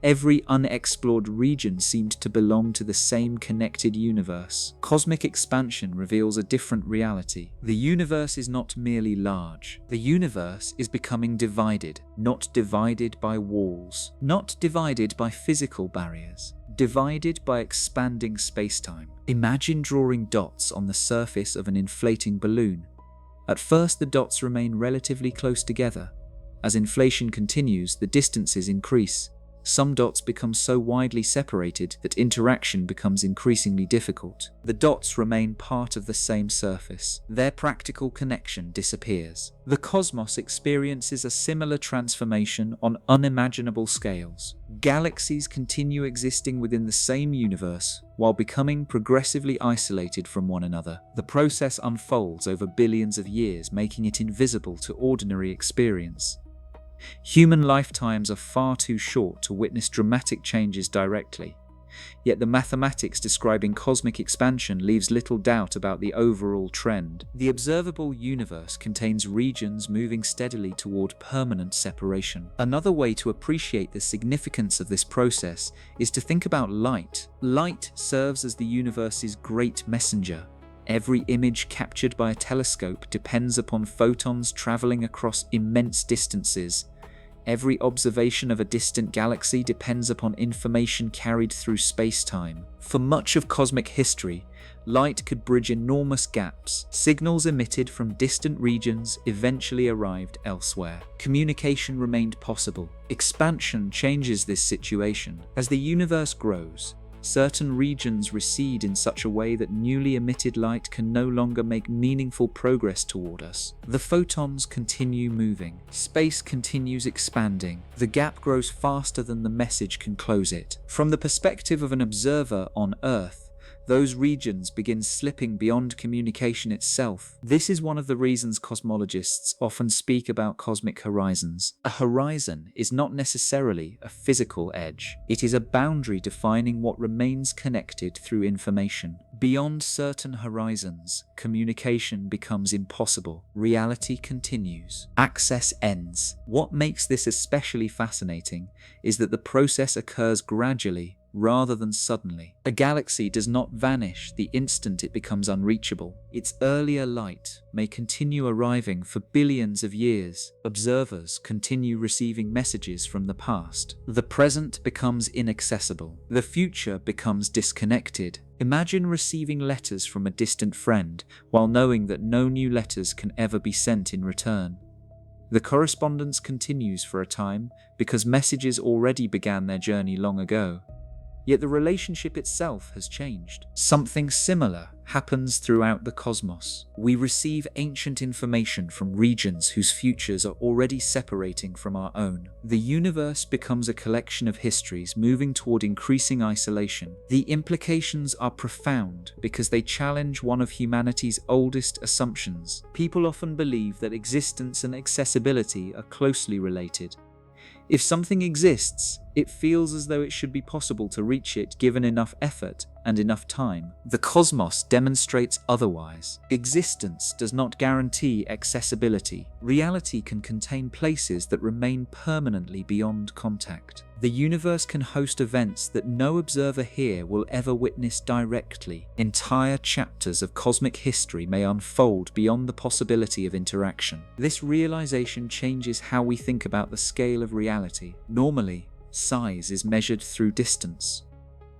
Every unexplored region seemed to belong to the same connected universe. Cosmic expansion reveals a different reality. The universe is not merely large. The universe is becoming divided, not divided by walls, not divided by physical barriers, divided by expanding spacetime. Imagine drawing dots on the surface of an inflating balloon. At first, the dots remain relatively close together. As inflation continues, the distances increase. Some dots become so widely separated that interaction becomes increasingly difficult. The dots remain part of the same surface. Their practical connection disappears. The cosmos experiences a similar transformation on unimaginable scales. Galaxies continue existing within the same universe while becoming progressively isolated from one another. The process unfolds over billions of years, making it invisible to ordinary experience. Human lifetimes are far too short to witness dramatic changes directly, yet the mathematics describing cosmic expansion leaves little doubt about the overall trend. The observable universe contains regions moving steadily toward permanent separation. Another way to appreciate the significance of this process is to think about light. Light serves as the universe's great messenger. Every image captured by a telescope depends upon photons traveling across immense distances. Every observation of a distant galaxy depends upon information carried through space-time. For much of cosmic history, light could bridge enormous gaps. Signals emitted from distant regions eventually arrived elsewhere. Communication remained possible. Expansion changes this situation. As the universe grows, certain regions recede in such a way that newly emitted light can no longer make meaningful progress toward us. The photons continue moving. Space continues expanding. The gap grows faster than the message can close it. From the perspective of an observer on Earth, those regions begin slipping beyond communication itself. This is one of the reasons cosmologists often speak about cosmic horizons. A horizon is not necessarily a physical edge. It is a boundary defining what remains connected through information. Beyond certain horizons, communication becomes impossible. Reality continues. Access ends. What makes this especially fascinating is that the process occurs gradually rather than suddenly. A galaxy does not vanish the instant it becomes unreachable. Its earlier light may continue arriving for billions of years. Observers continue receiving messages from the past. The present becomes inaccessible. The future becomes disconnected. Imagine receiving letters from a distant friend while knowing that no new letters can ever be sent in return. The correspondence continues for a time because messages already began their journey long ago. Yet the relationship itself has changed. Something similar happens throughout the cosmos. We receive ancient information from regions whose futures are already separating from our own. The universe becomes a collection of histories moving toward increasing isolation. The implications are profound because they challenge one of humanity's oldest assumptions. People often believe that existence and accessibility are closely related. If something exists, it feels as though it should be possible to reach it given enough effort and enough time. The cosmos demonstrates otherwise. Existence does not guarantee accessibility. Reality can contain places that remain permanently beyond contact. The universe can host events that no observer here will ever witness directly. Entire chapters of cosmic history may unfold beyond the possibility of interaction. This realization changes how we think about the scale of reality. Normally, size is measured through distance.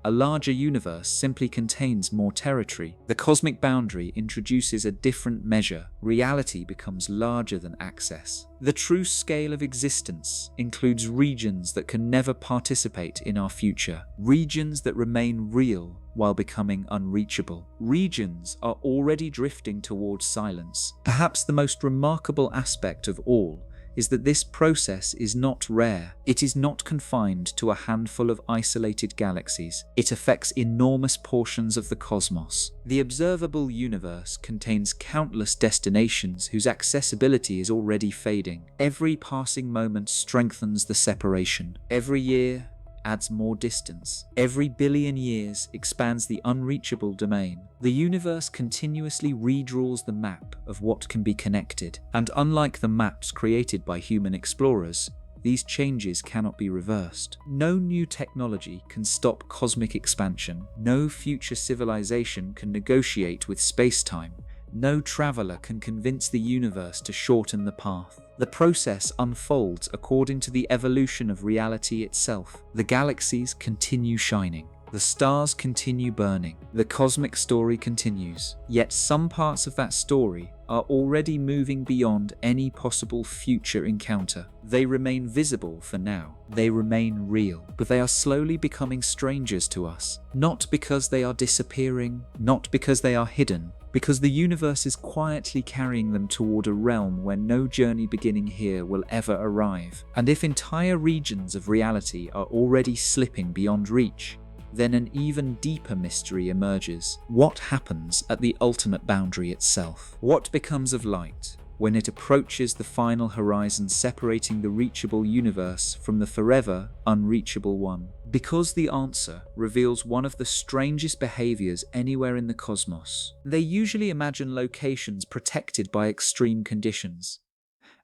A larger universe simply contains more territory. The cosmic boundary introduces a different measure. Reality becomes larger than access. The true scale of existence includes regions that can never participate in our future. Regions that remain real while becoming unreachable. Regions are already drifting towards silence. Perhaps the most remarkable aspect of all is that this process is not rare. It is not confined to a handful of isolated galaxies. It affects enormous portions of the cosmos. The observable universe contains countless destinations whose accessibility is already fading. Every passing moment strengthens the separation. Every year adds more distance. Every billion years expands the unreachable domain. The universe continuously redraws the map of what can be connected, and unlike the maps created by human explorers, these changes cannot be reversed. No new technology can stop cosmic expansion. No future civilization can negotiate with space-time. No traveler can convince the universe to shorten the path. The process unfolds according to the evolution of reality itself. The galaxies continue shining. The stars continue burning. The cosmic story continues. Yet some parts of that story are already moving beyond any possible future encounter. They remain visible for now. They remain real, but they are slowly becoming strangers to us. Not because they are disappearing, not because they are hidden, because the universe is quietly carrying them toward a realm where no journey beginning here will ever arrive. And if entire regions of reality are already slipping beyond reach, then an even deeper mystery emerges. What happens at the ultimate boundary itself? What becomes of light when it approaches the final horizon separating the reachable universe from the forever unreachable one? Because the answer reveals one of the strangest behaviors anywhere in the cosmos. They usually imagine locations protected by extreme conditions.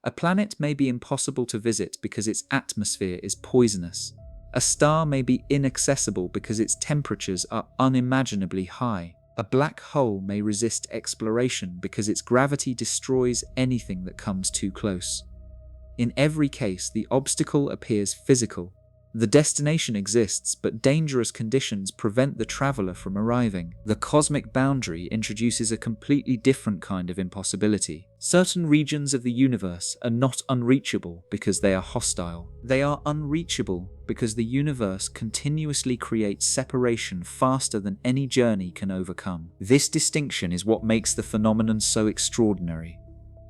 A planet may be impossible to visit because its atmosphere is poisonous. A star may be inaccessible because its temperatures are unimaginably high. A black hole may resist exploration because its gravity destroys anything that comes too close. In every case, the obstacle appears physical. The destination exists, but dangerous conditions prevent the traveler from arriving. The cosmic boundary introduces a completely different kind of impossibility. Certain regions of the universe are not unreachable because they are hostile. They are unreachable because the universe continuously creates separation faster than any journey can overcome. This distinction is what makes the phenomenon so extraordinary.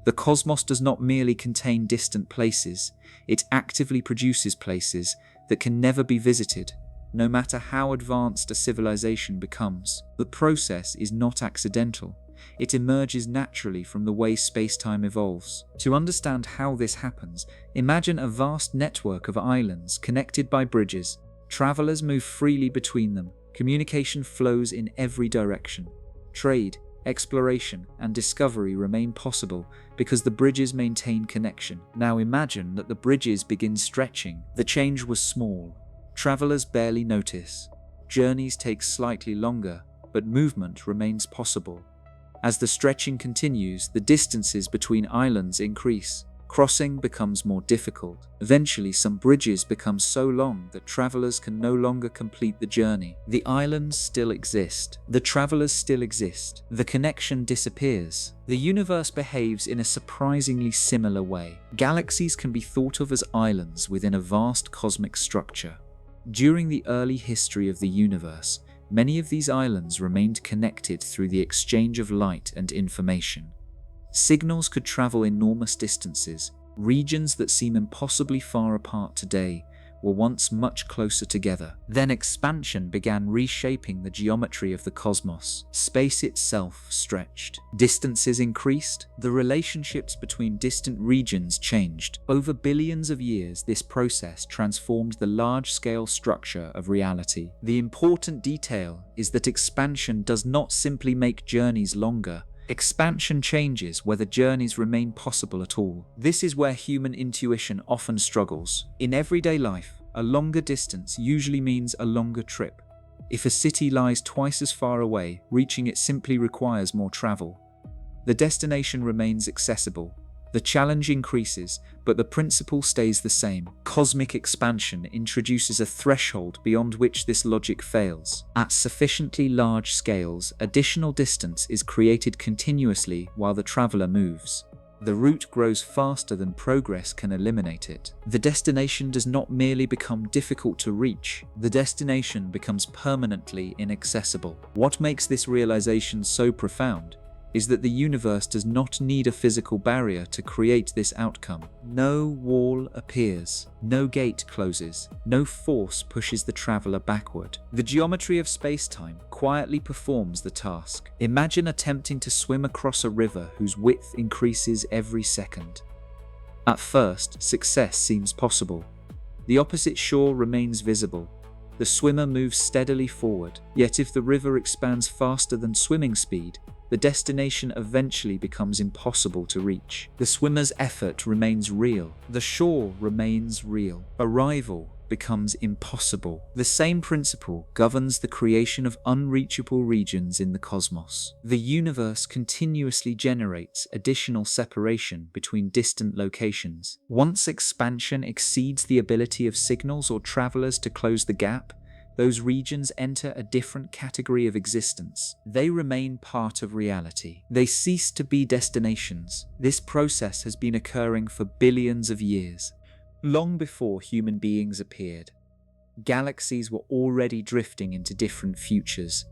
The cosmos does not merely contain distant places, it actively produces places that can never be visited. no matter how advanced a civilization becomes. The process is not accidental. It emerges naturally from the way space-time evolves. To understand how this happens, imagine a vast network of islands connected by bridges. Travelers move freely between them. Communication flows in every direction. Trade, exploration, and discovery remain possible because the bridges maintain connection. Now imagine that the bridges begin stretching. The change was small. Travelers barely notice. Journeys take slightly longer, but movement remains possible. As the stretching continues, the distances between islands increase. Crossing becomes more difficult. Eventually, some bridges become so long that travelers can no longer complete the journey. The islands still exist. The travelers still exist. The connection disappears. The universe behaves in a surprisingly similar way. Galaxies can be thought of as islands within a vast cosmic structure. During the early history of the universe, many of these islands remained connected through the exchange of light and information. Signals could travel enormous distances. Regions that seem impossibly far apart today were once much closer together. Then expansion began reshaping the geometry of the cosmos. Space itself stretched. Distances increased. The relationships between distant regions changed. Over billions of years, this process transformed the large-scale structure of reality. The important detail is that expansion does not simply make journeys longer. Expansion changes whether journeys remain possible at all. This is where human intuition often struggles. In everyday life, a longer distance usually means a longer trip. If a city lies twice as far away, reaching it simply requires more travel. The destination remains accessible. The challenge increases, but the principle stays the same. Cosmic expansion introduces a threshold beyond which this logic fails. At sufficiently large scales, additional distance is created continuously while the traveler moves. The route grows faster than progress can eliminate it. The destination does not merely become difficult to reach, the destination becomes permanently inaccessible. What makes this realization so profound is that the universe does not need a physical barrier to create this outcome. No wall appears, no gate closes, no force pushes the traveler backward. The geometry of space-time quietly performs the task. Imagine attempting to swim across a river whose width increases every second. At first, success seems possible. The opposite shore remains visible. The swimmer moves steadily forward, yet if the river expands faster than swimming speed, the destination eventually becomes impossible to reach. The swimmer's effort remains real. The shore remains real. Arrival becomes impossible. The same principle governs the creation of unreachable regions in the cosmos. The universe continuously generates additional separation between distant locations. Once expansion exceeds the ability of signals or travelers to close the gap, those regions enter a different category of existence. They remain part of reality. They cease to be destinations. This process has been occurring for billions of years. Long before human beings appeared, galaxies were already drifting into different futures.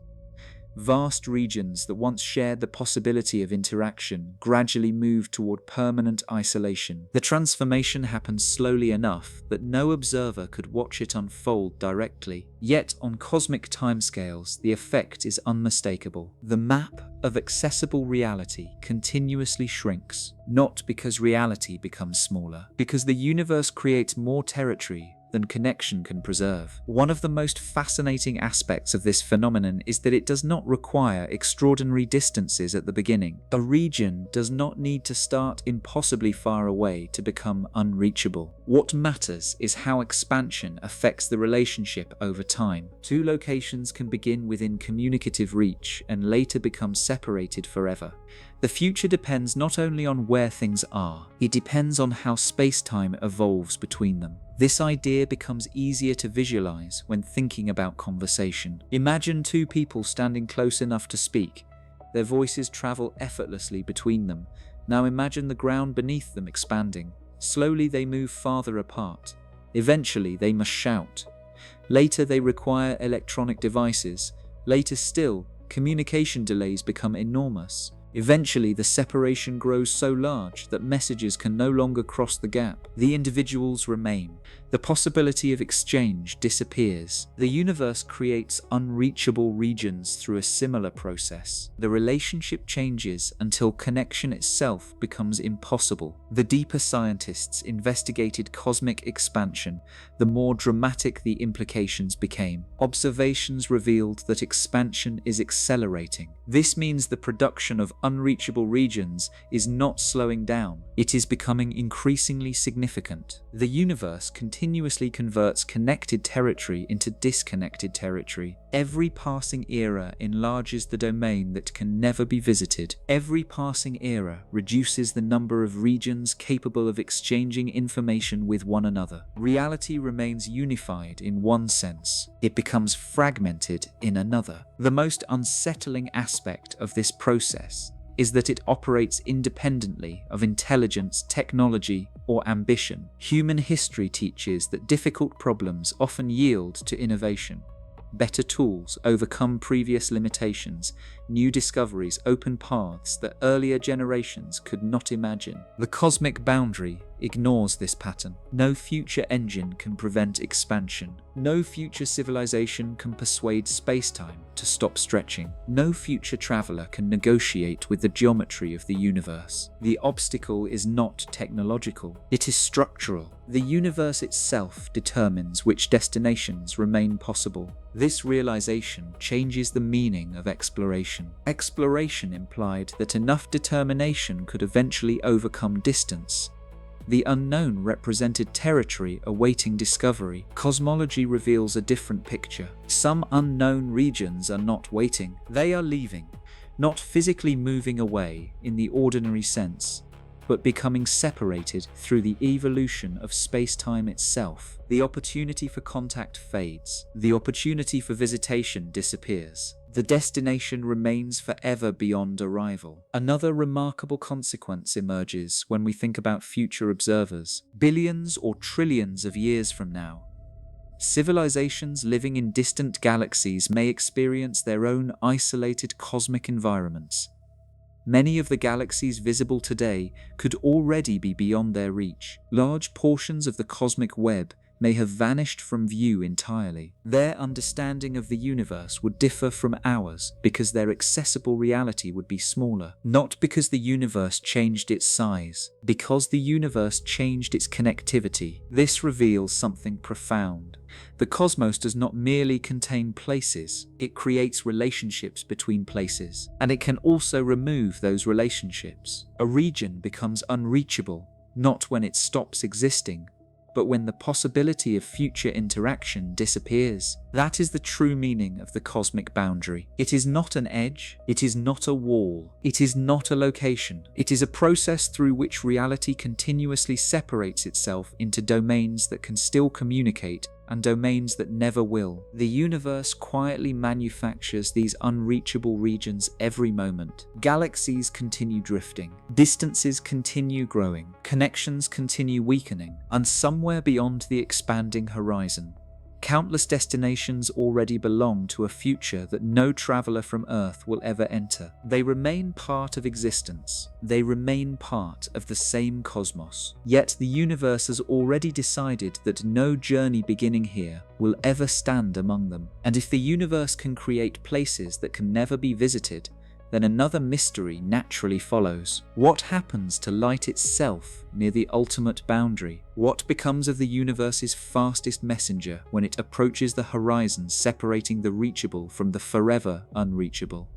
Vast regions that once shared the possibility of interaction gradually moved toward permanent isolation. The transformation happened slowly enough that no observer could watch it unfold directly. Yet, on cosmic timescales, the effect is unmistakable. The map of accessible reality continuously shrinks, not because reality becomes smaller, because the universe creates more territory than connection can preserve. One of the most fascinating aspects of this phenomenon is that it does not require extraordinary distances at the beginning. A region does not need to start impossibly far away to become unreachable. What matters is how expansion affects the relationship over time. Two locations can begin within communicative reach and later become separated forever. The future depends not only on where things are, it depends on how space-time evolves between them. This idea becomes easier to visualize when thinking about conversation. Imagine two people standing close enough to speak. Their voices travel effortlessly between them. Now imagine the ground beneath them expanding. Slowly they move farther apart. Eventually they must shout. Later they require electronic devices. Later still, communication delays become enormous. Eventually, the separation grows so large that messages can no longer cross the gap. The individuals remain. The possibility of exchange disappears. The universe creates unreachable regions through a similar process. The relationship changes until connection itself becomes impossible. The deeper scientists investigated cosmic expansion, the more dramatic the implications became. Observations revealed that expansion is accelerating. This means the production of unreachable regions is not slowing down. It is becoming increasingly significant. The universe continuously converts connected territory into disconnected territory. Every passing era enlarges the domain that can never be visited. Every passing era reduces the number of regions capable of exchanging information with one another. Reality remains unified in one sense. It becomes fragmented in another. The most unsettling aspect of this process is that it operates independently of intelligence, technology, or ambition. Human history teaches that difficult problems often yield to innovation. Better tools overcome previous limitations. New discoveries open paths that earlier generations could not imagine. The cosmic boundary ignores this pattern. No future engine can prevent expansion. No future civilization can persuade space-time to stop stretching. No future traveler can negotiate with the geometry of the universe. The obstacle is not technological, it is structural. The universe itself determines which destinations remain possible. This realization changes the meaning of exploration. Exploration implied that enough determination could eventually overcome distance. The unknown represented territory awaiting discovery. Cosmology reveals a different picture. Some unknown regions are not waiting, they are leaving, not physically moving away in the ordinary sense, but becoming separated through the evolution of space-time itself. The opportunity for contact fades. The opportunity for visitation disappears. The destination remains forever beyond arrival. Another remarkable consequence emerges when we think about future observers. Billions or trillions of years from now, civilizations living in distant galaxies may experience their own isolated cosmic environments. Many of the galaxies visible today could already be beyond their reach. Large portions of the cosmic web may have vanished from view entirely. Their understanding of the universe would differ from ours because their accessible reality would be smaller. Not because the universe changed its size, because the universe changed its connectivity. This reveals something profound. The cosmos does not merely contain places, it creates relationships between places, and it can also remove those relationships. A region becomes unreachable, not when it stops existing, but when the possibility of future interaction disappears. That is the true meaning of the cosmic boundary. It is not an edge, it is not a wall, it is not a location. It is a process through which reality continuously separates itself into domains that can still communicate and domains that never will. The universe quietly manufactures these unreachable regions every moment. Galaxies continue drifting, distances continue growing, connections continue weakening, and somewhere beyond the expanding horizon, countless destinations already belong to a future that no traveler from Earth will ever enter. They remain part of existence. They remain part of the same cosmos. Yet the universe has already decided that no journey beginning here will ever stand among them. And if the universe can create places that can never be visited, then another mystery naturally follows. What happens to light itself near the ultimate boundary? What becomes of the universe's fastest messenger when it approaches the horizon separating the reachable from the forever unreachable?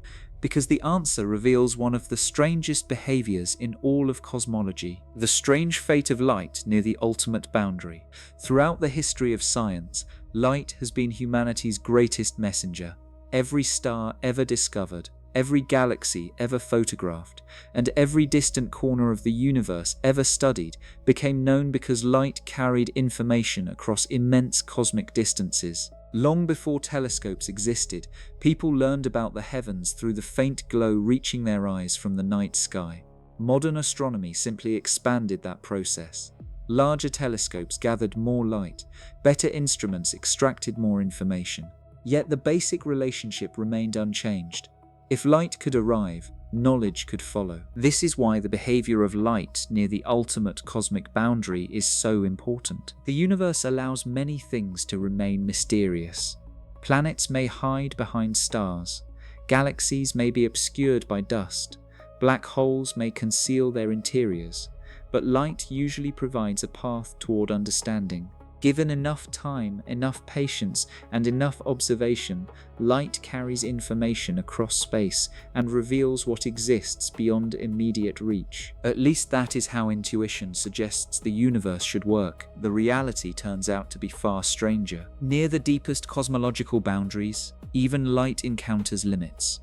Because the answer reveals one of the strangest behaviors in all of cosmology, the strange fate of light near the ultimate boundary. Throughout the history of science, light has been humanity's greatest messenger. Every star ever discovered, every galaxy ever photographed, and every distant corner of the universe ever studied became known because light carried information across immense cosmic distances. Long before telescopes existed, people learned about the heavens through the faint glow reaching their eyes from the night sky. Modern astronomy simply expanded that process. Larger telescopes gathered more light, better instruments extracted more information. Yet the basic relationship remained unchanged. If light could arrive, knowledge could follow. This is why the behavior of light near the ultimate cosmic boundary is so important. The universe allows many things to remain mysterious. Planets may hide behind stars. Galaxies may be obscured by dust. Black holes may conceal their interiors. But light usually provides a path toward understanding. Given enough time, enough patience, and enough observation, light carries information across space and reveals what exists beyond immediate reach. At least that is how intuition suggests the universe should work. The reality turns out to be far stranger. Near the deepest cosmological boundaries, even light encounters limits.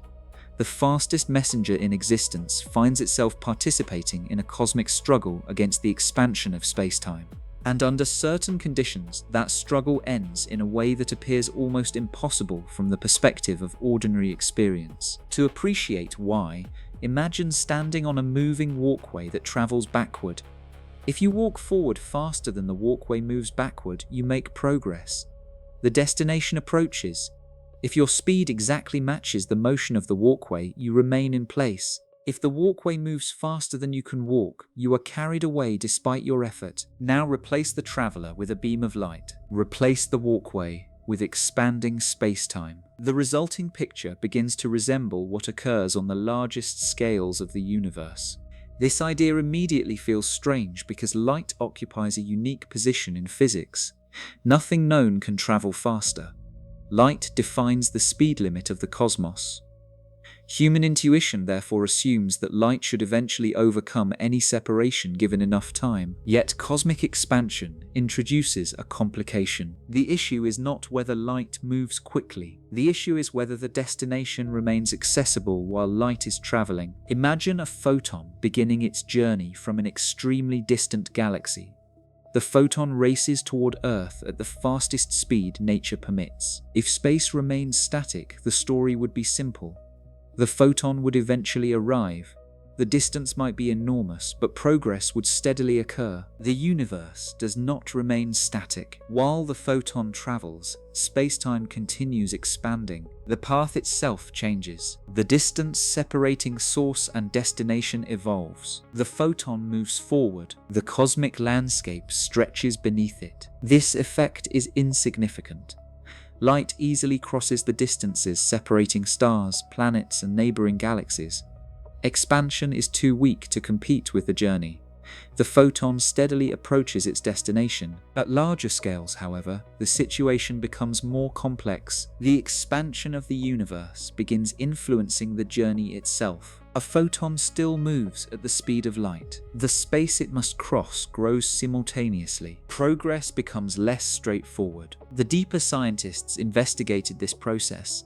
The fastest messenger in existence finds itself participating in a cosmic struggle against the expansion of space-time. And under certain conditions, that struggle ends in a way that appears almost impossible from the perspective of ordinary experience. To appreciate why, imagine standing on a moving walkway that travels backward. If you walk forward faster than the walkway moves backward, you make progress. The destination approaches. If your speed exactly matches the motion of the walkway, you remain in place. If the walkway moves faster than you can walk, you are carried away despite your effort. Now replace the traveler with a beam of light. Replace the walkway with expanding space-time. The resulting picture begins to resemble what occurs on the largest scales of the universe. This idea immediately feels strange because light occupies a unique position in physics. Nothing known can travel faster. Light defines the speed limit of the cosmos. Human intuition therefore assumes that light should eventually overcome any separation given enough time. Yet cosmic expansion introduces a complication. The issue is not whether light moves quickly. The issue is whether the destination remains accessible while light is traveling. Imagine a photon beginning its journey from an extremely distant galaxy. The photon races toward Earth at the fastest speed nature permits. If space remains static, the story would be simple. The photon would eventually arrive. The distance might be enormous, but progress would steadily occur. The universe does not remain static. While the photon travels, space-time continues expanding. The path itself changes. The distance separating source and destination evolves. The photon moves forward. The cosmic landscape stretches beneath it. This effect is insignificant. Light easily crosses the distances separating stars, planets, and neighboring galaxies. Expansion is too weak to compete with the journey. The photon steadily approaches its destination. At larger scales, however, the situation becomes more complex. The expansion of the universe begins influencing the journey itself. A photon still moves at the speed of light. The space it must cross grows simultaneously. Progress becomes less straightforward. The deeper scientists investigated this process,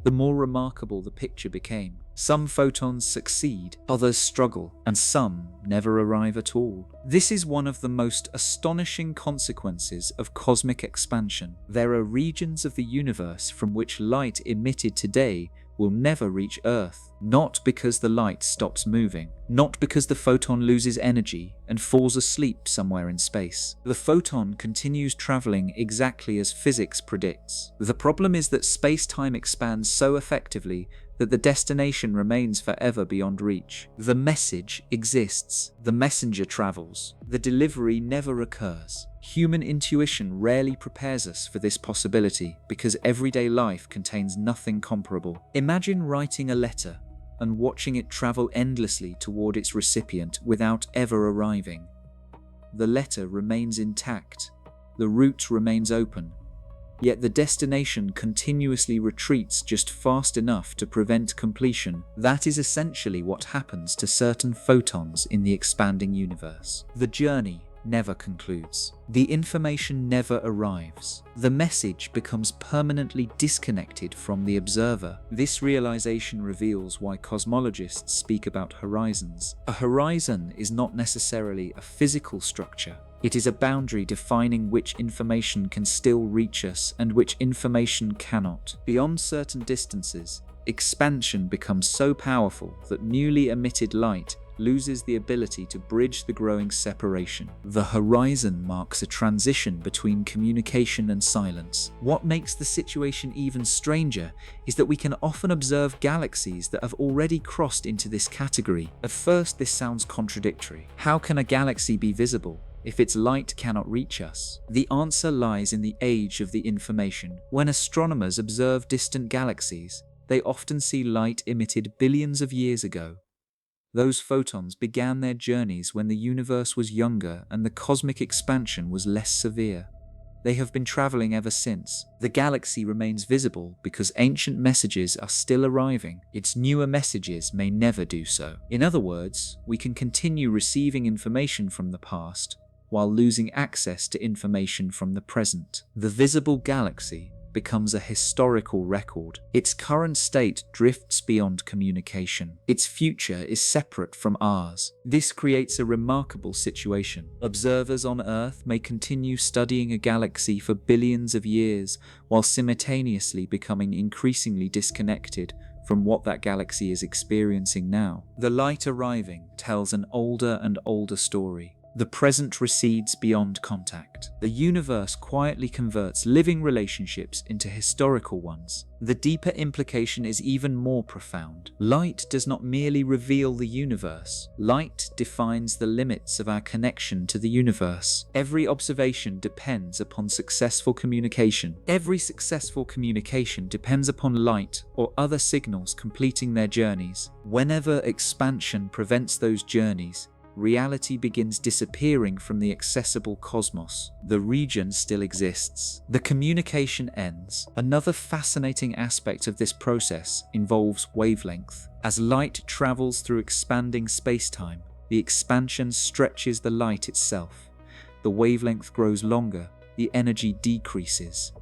the more remarkable the picture became. Some photons succeed, others struggle, and some never arrive at all. This is one of the most astonishing consequences of cosmic expansion. There are regions of the universe from which light emitted today will never reach Earth, not because the light stops moving, not because the photon loses energy and falls asleep somewhere in space. The photon continues traveling exactly as physics predicts. The problem is that space-time expands so effectively that the destination remains forever beyond reach. The message exists, the messenger travels, the delivery never occurs. Human intuition rarely prepares us for this possibility because everyday life contains nothing comparable. Imagine writing a letter and watching it travel endlessly toward its recipient without ever arriving. The letter remains intact, the route remains open, yet the destination continuously retreats just fast enough to prevent completion. That is essentially what happens to certain photons in the expanding universe. The journey never concludes. The information never arrives. The message becomes permanently disconnected from the observer. This realization reveals why cosmologists speak about horizons. A horizon is not necessarily a physical structure. It is a boundary defining which information can still reach us and which information cannot. Beyond certain distances, expansion becomes so powerful that newly emitted light loses the ability to bridge the growing separation. The horizon marks a transition between communication and silence. What makes the situation even stranger is that we can often observe galaxies that have already crossed into this category. At first, this sounds contradictory. How can a galaxy be visible if its light cannot reach us? The answer lies in the age of the information. When astronomers observe distant galaxies, they often see light emitted billions of years ago. Those photons began their journeys when the universe was younger and the cosmic expansion was less severe. They have been traveling ever since. The galaxy remains visible because ancient messages are still arriving. Its newer messages may never do so. In other words, we can continue receiving information from the past while losing access to information from the present. The visible galaxy becomes a historical record. Its current state drifts beyond communication. Its future is separate from ours. This creates a remarkable situation. Observers on Earth may continue studying a galaxy for billions of years, while simultaneously becoming increasingly disconnected from what that galaxy is experiencing now. The light arriving tells an older and older story. The present recedes beyond contact. The universe quietly converts living relationships into historical ones. The deeper implication is even more profound. Light does not merely reveal the universe. Light defines the limits of our connection to the universe. Every observation depends upon successful communication. Every successful communication depends upon light or other signals completing their journeys. Whenever expansion prevents those journeys, reality begins disappearing from the accessible cosmos. The region still exists. The communication ends. Another fascinating aspect of this process involves wavelength. As light travels through expanding space-time, the expansion stretches the light itself. The wavelength grows longer, the energy decreases.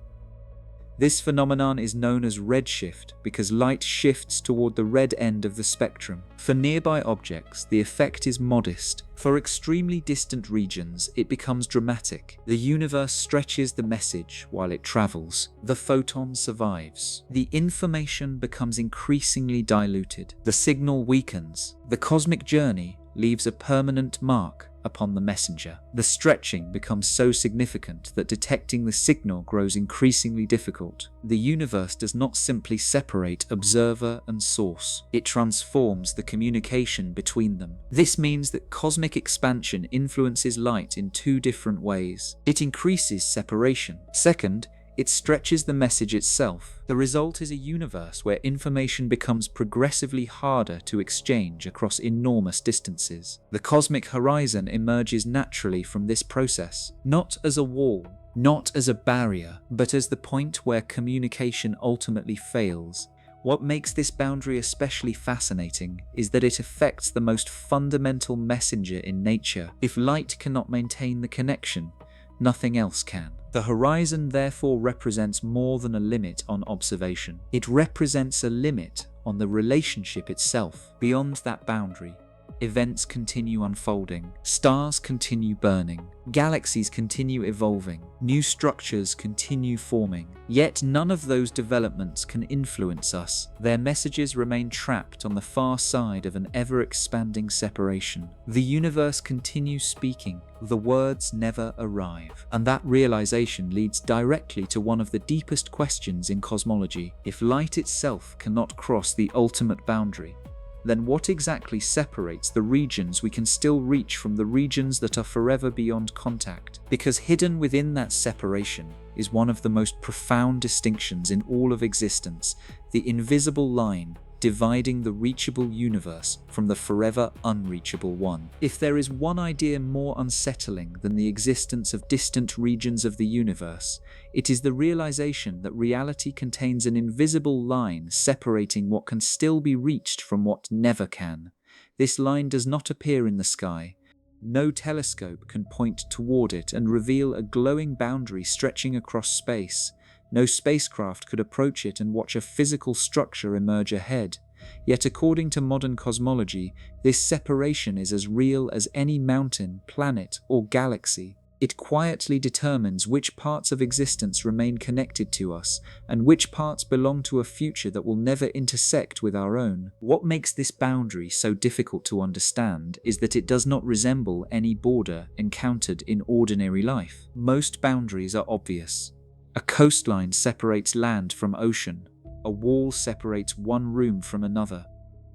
This phenomenon is known as redshift because light shifts toward the red end of the spectrum. For nearby objects, the effect is modest. For extremely distant regions, it becomes dramatic. The universe stretches the message while it travels. The photon survives. The information becomes increasingly diluted. The signal weakens. The cosmic journey leaves a permanent mark upon the messenger. The stretching becomes so significant that detecting the signal grows increasingly difficult. The universe does not simply separate observer and source. It transforms the communication between them. This means that cosmic expansion influences light in two different ways. It increases separation. Second, it stretches the message itself. The result is a universe where information becomes progressively harder to exchange across enormous distances. The cosmic horizon emerges naturally from this process, not as a wall, not as a barrier, but as the point where communication ultimately fails. What makes this boundary especially fascinating is that it affects the most fundamental messenger in nature. If light cannot maintain the connection, nothing else can. The horizon therefore represents more than a limit on observation. It represents a limit on the relationship itself. Beyond that boundary, events continue unfolding, stars continue burning, galaxies continue evolving, new structures continue forming. Yet none of those developments can influence us. Their messages remain trapped on the far side of an ever-expanding separation. The universe continues speaking. The words never arrive. And that realization leads directly to one of the deepest questions in cosmology. If light itself cannot cross the ultimate boundary, then what exactly separates the regions we can still reach from the regions that are forever beyond contact? Because hidden within that separation is one of the most profound distinctions in all of existence, the invisible line dividing the reachable universe from the forever unreachable one. If there is one idea more unsettling than the existence of distant regions of the universe, it is the realization that reality contains an invisible line separating what can still be reached from what never can. This line does not appear in the sky. No telescope can point toward it and reveal a glowing boundary stretching across space. No spacecraft could approach it and watch a physical structure emerge ahead. Yet according to modern cosmology, this separation is as real as any mountain, planet, or galaxy. It quietly determines which parts of existence remain connected to us and which parts belong to a future that will never intersect with our own. What makes this boundary so difficult to understand is that it does not resemble any border encountered in ordinary life. Most boundaries are obvious. A coastline separates land from ocean. A wall separates one room from another.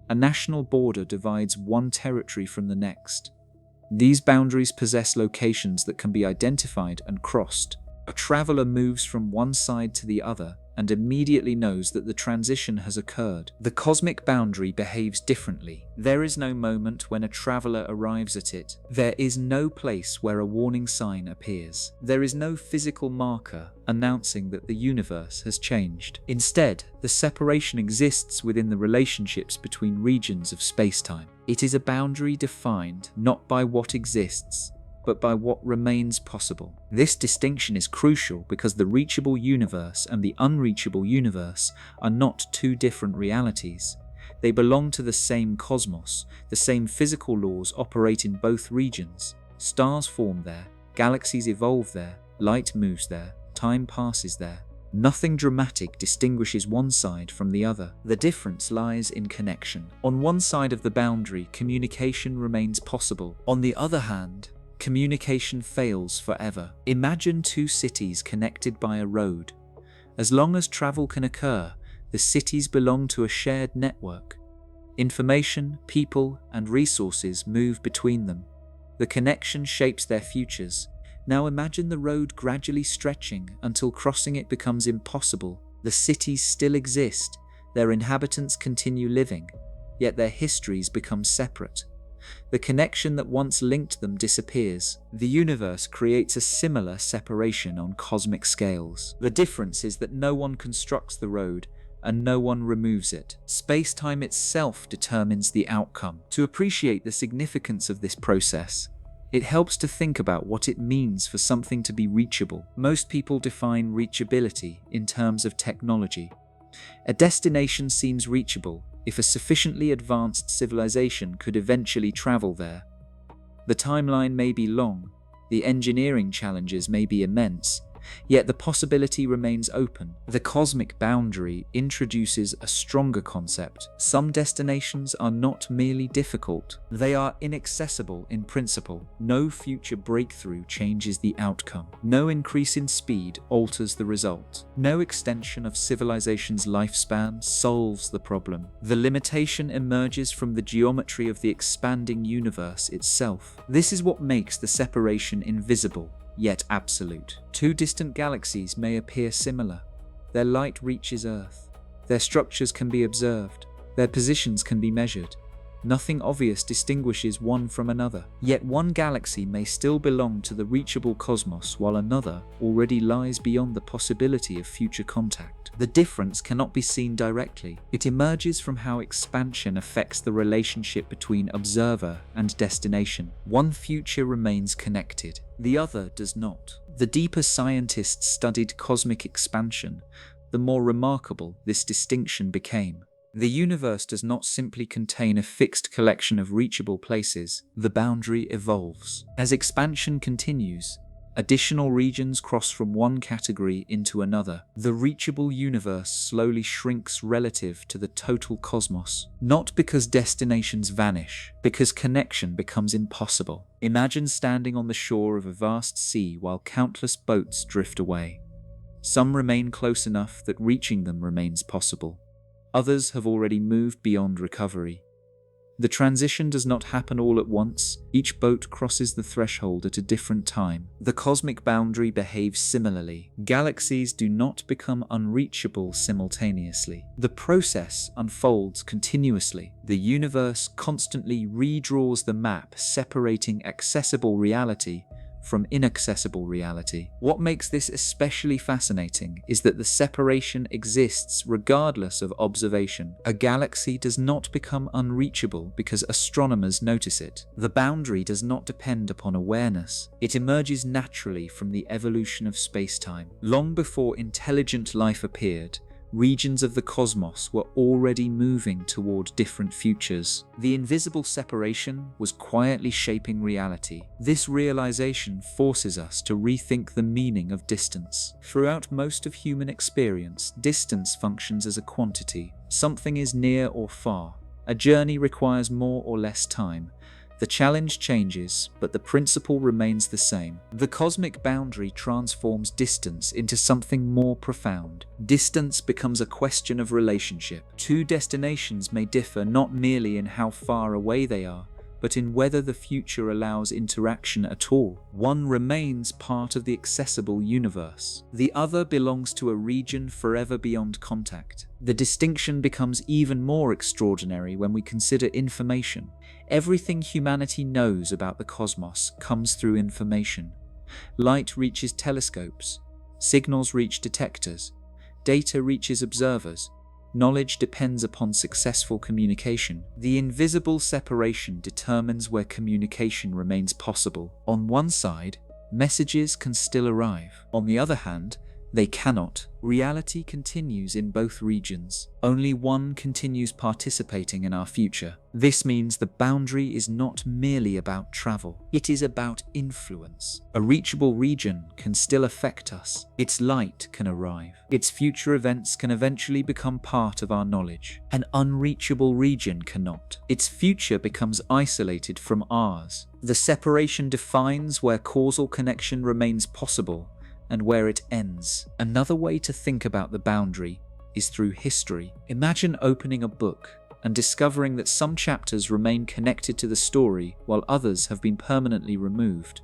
A national border divides one territory from the next. These boundaries possess locations that can be identified and crossed. A traveler moves from one side to the other and immediately knows that the transition has occurred. The cosmic boundary behaves differently. There is no moment when a traveler arrives at it. There is no place where a warning sign appears. There is no physical marker announcing that the universe has changed. Instead, the separation exists within the relationships between regions of space-time. It is a boundary defined not by what exists, but by what remains possible. This distinction is crucial because the reachable universe and the unreachable universe are not two different realities. They belong to the same cosmos. The same physical laws operate in both regions. Stars form there, galaxies evolve there, light moves there, time passes there. Nothing dramatic distinguishes one side from the other. The difference lies in connection. On one side of the boundary, communication remains possible. On the other hand, communication fails forever. Imagine two cities connected by a road. As long as travel can occur, the cities belong to a shared network. Information, people, and resources move between them. The connection shapes their futures. Now imagine the road gradually stretching until crossing it becomes impossible. The cities still exist, their inhabitants continue living, yet their histories become separate. The connection that once linked them disappears. The universe creates a similar separation on cosmic scales. The difference is that no one constructs the road and no one removes it. Space-time itself determines the outcome. To appreciate the significance of this process, it helps to think about what it means for something to be reachable. Most people define reachability in terms of technology. A destination seems reachable if a sufficiently advanced civilization could eventually travel there. The timeline may be long, the engineering challenges may be immense, yet the possibility remains open. The cosmic boundary introduces a stronger concept. Some destinations are not merely difficult, they are inaccessible in principle. No future breakthrough changes the outcome. No increase in speed alters the result. No extension of civilization's lifespan solves the problem. The limitation emerges from the geometry of the expanding universe itself. This is what makes the separation invisible, yet absolute. Two distant galaxies may appear similar. Their light reaches Earth. Their structures can be observed. Their positions can be measured. Nothing obvious distinguishes one from another. Yet one galaxy may still belong to the reachable cosmos while another already lies beyond the possibility of future contact. The difference cannot be seen directly. It emerges from how expansion affects the relationship between observer and destination. One future remains connected, the other does not. The deeper scientists studied cosmic expansion, the more remarkable this distinction became. The universe does not simply contain a fixed collection of reachable places. The boundary evolves. As expansion continues, additional regions cross from one category into another. The reachable universe slowly shrinks relative to the total cosmos, not because destinations vanish, because connection becomes impossible. Imagine standing on the shore of a vast sea while countless boats drift away. Some remain close enough that reaching them remains possible. Others have already moved beyond recovery. The transition does not happen all at once. Each boat crosses the threshold at a different time. The cosmic boundary behaves similarly. Galaxies do not become unreachable simultaneously. The process unfolds continuously. The universe constantly redraws the map, separating accessible reality from inaccessible reality. What makes this especially fascinating is that the separation exists regardless of observation. A galaxy does not become unreachable because astronomers notice it. The boundary does not depend upon awareness. It emerges naturally from the evolution of space-time. Long before intelligent life appeared, regions of the cosmos were already moving toward different futures. The invisible separation was quietly shaping reality. This realization forces us to rethink the meaning of distance. Throughout most of human experience, distance functions as a quantity. Something is near or far. A journey requires more or less time. The challenge changes, but the principle remains the same. The cosmic boundary transforms distance into something more profound. Distance becomes a question of relationship. Two destinations may differ not merely in how far away they are, but in whether the future allows interaction at all. One remains part of the accessible universe. The other belongs to a region forever beyond contact. The distinction becomes even more extraordinary when we consider information. Everything humanity knows about the cosmos comes through information. Light reaches telescopes, signals reach detectors, data reaches observers. Knowledge depends upon successful communication. The invisible separation determines where communication remains possible. On one side, messages can still arrive. On the other hand, they cannot. Reality continues in both regions. Only one continues participating in our future. This means the boundary is not merely about travel. It is about influence. A reachable region can still affect us. Its light can arrive. Its future events can eventually become part of our knowledge. An unreachable region cannot. Its future becomes isolated from ours. The separation defines where causal connection remains possible and where it ends. Another way to think about the boundary is through history. Imagine opening a book and discovering that some chapters remain connected to the story while others have been permanently removed.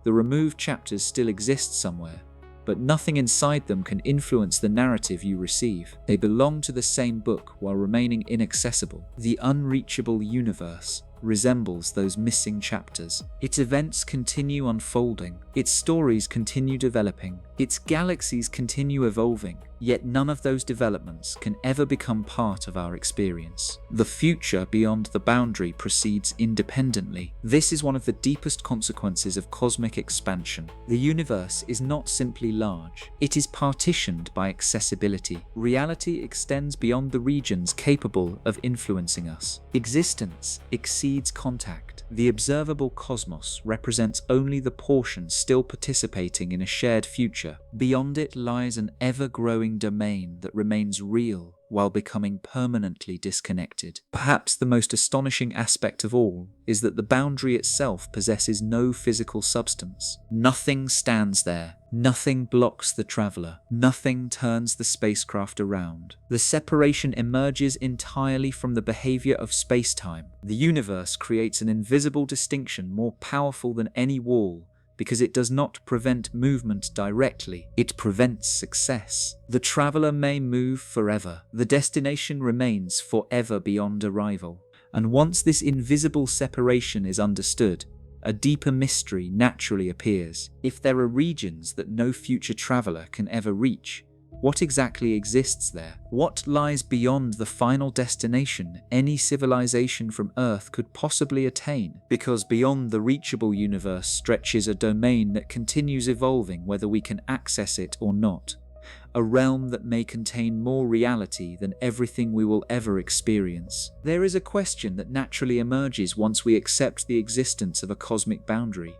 The removed chapters still exist somewhere, but nothing inside them can influence the narrative you receive. They belong to the same book while remaining inaccessible. The unreachable universe resembles those missing chapters. Its events continue unfolding. Its stories continue developing. Its galaxies continue evolving. Yet none of those developments can ever become part of our experience. The future beyond the boundary proceeds independently. This is one of the deepest consequences of cosmic expansion. The universe is not simply large. It is partitioned by accessibility. Reality extends beyond the regions capable of influencing us. Existence exceeds contact. The observable cosmos represents only the portion still participating in a shared future. Beyond it lies an ever-growing domain that remains real while becoming permanently disconnected. Perhaps the most astonishing aspect of all is that the boundary itself possesses no physical substance. Nothing stands there. Nothing blocks the traveler. Nothing turns the spacecraft around. The separation emerges entirely from the behavior of space-time. The universe creates an invisible distinction more powerful than any wall, because it does not prevent movement directly, it prevents success. The traveler may move forever. The destination remains forever beyond arrival. And once this invisible separation is understood, a deeper mystery naturally appears. If there are regions that no future traveler can ever reach, what exactly exists there? What lies beyond the final destination any civilization from Earth could possibly attain? Because beyond the reachable universe stretches a domain that continues evolving whether we can access it or not. A realm that may contain more reality than everything we will ever experience. There is a question that naturally emerges once we accept the existence of a cosmic boundary.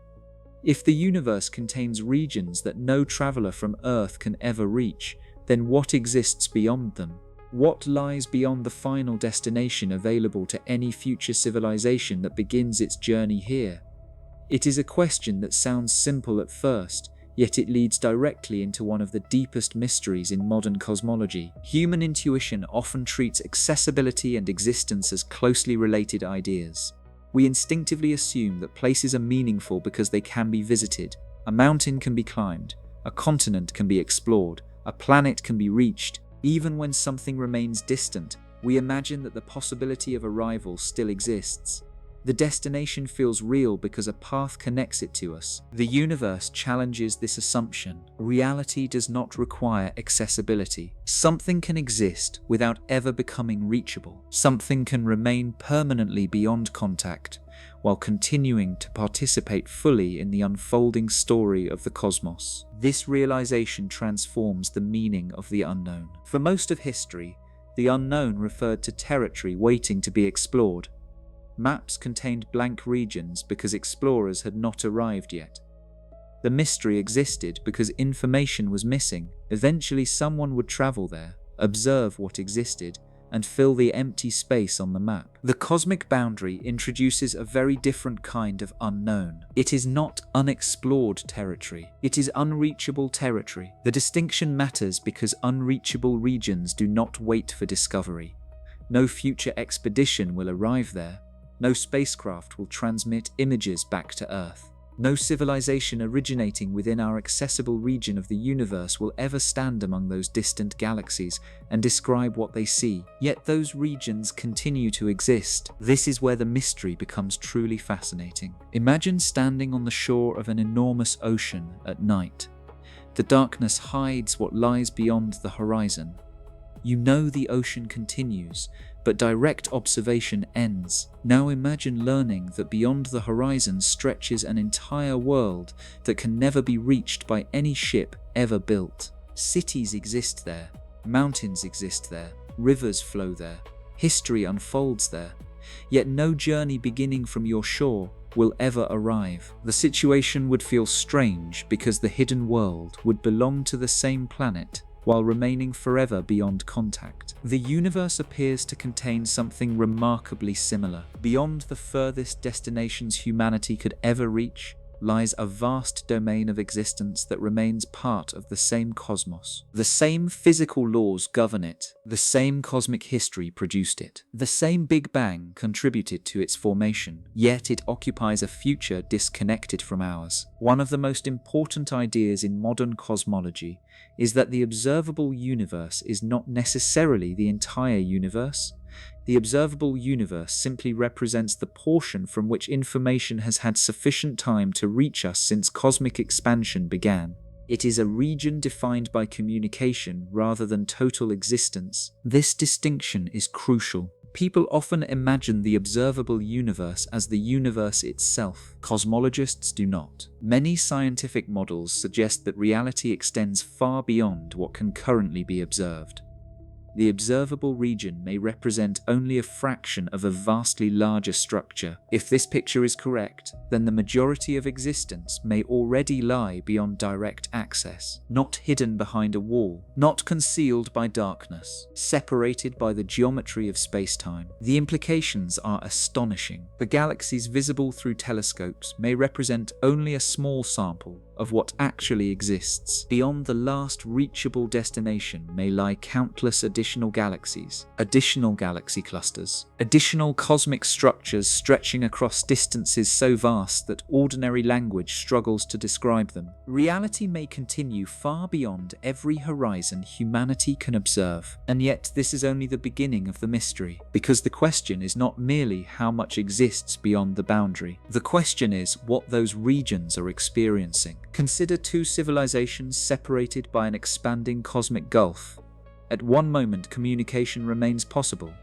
If the universe contains regions that no traveler from Earth can ever reach, then what exists beyond them? What lies beyond the final destination available to any future civilization that begins its journey here? It is a question that sounds simple at first, yet it leads directly into one of the deepest mysteries in modern cosmology. Human intuition often treats accessibility and existence as closely related ideas. We instinctively assume that places are meaningful because they can be visited. A mountain can be climbed, a continent can be explored, a planet can be reached. Even when something remains distant, we imagine that the possibility of arrival still exists. The destination feels real because a path connects it to us. The universe challenges this assumption. Reality does not require accessibility. Something can exist without ever becoming reachable. Something can remain permanently beyond contact, while continuing to participate fully in the unfolding story of the cosmos. This realization transforms the meaning of the unknown. For most of history, the unknown referred to territory waiting to be explored. Maps contained blank regions because explorers had not arrived yet. The mystery existed because information was missing. Eventually, someone would travel there, observe what existed, and fill the empty space on the map. The cosmic boundary introduces a very different kind of unknown. It is not unexplored territory. It is unreachable territory. The distinction matters because unreachable regions do not wait for discovery. No future expedition will arrive there. No spacecraft will transmit images back to Earth. No civilization originating within our accessible region of the universe will ever stand among those distant galaxies and describe what they see. Yet those regions continue to exist. This is where the mystery becomes truly fascinating. Imagine standing on the shore of an enormous ocean at night. The darkness hides what lies beyond the horizon. You know the ocean continues, but direct observation ends. Now imagine learning that beyond the horizon stretches an entire world that can never be reached by any ship ever built. Cities exist there, mountains exist there, rivers flow there, history unfolds there, yet no journey beginning from your shore will ever arrive. The situation would feel strange because the hidden world would belong to the same planet, while remaining forever beyond contact. The universe appears to contain something remarkably similar. Beyond the furthest destinations humanity could ever reach lies a vast domain of existence that remains part of the same cosmos. The same physical laws govern it. The same cosmic history produced it. The same Big Bang contributed to its formation. Yet it occupies a future disconnected from ours. One of the most important ideas in modern cosmology is that the observable universe is not necessarily the entire universe. The observable universe simply represents the portion from which information has had sufficient time to reach us since cosmic expansion began. It is a region defined by communication rather than total existence. This distinction is crucial. People often imagine the observable universe as the universe itself. Cosmologists do not. Many scientific models suggest that reality extends far beyond what can currently be observed. The observable region may represent only a fraction of a vastly larger structure. If this picture is correct, then the majority of existence may already lie beyond direct access, not hidden behind a wall, not concealed by darkness, separated by the geometry of space-time. The implications are astonishing. The galaxies visible through telescopes may represent only a small sample of what actually exists. Beyond the last reachable destination may lie countless additional galaxies, additional galaxy clusters, additional cosmic structures stretching across distances so vast that ordinary language struggles to describe them. Reality may continue far beyond every horizon humanity can observe, and yet this is only the beginning of the mystery, because the question is not merely how much exists beyond the boundary. The question is what those regions are experiencing. Consider two civilizations separated by an expanding cosmic gulf. At one moment, communication remains possible.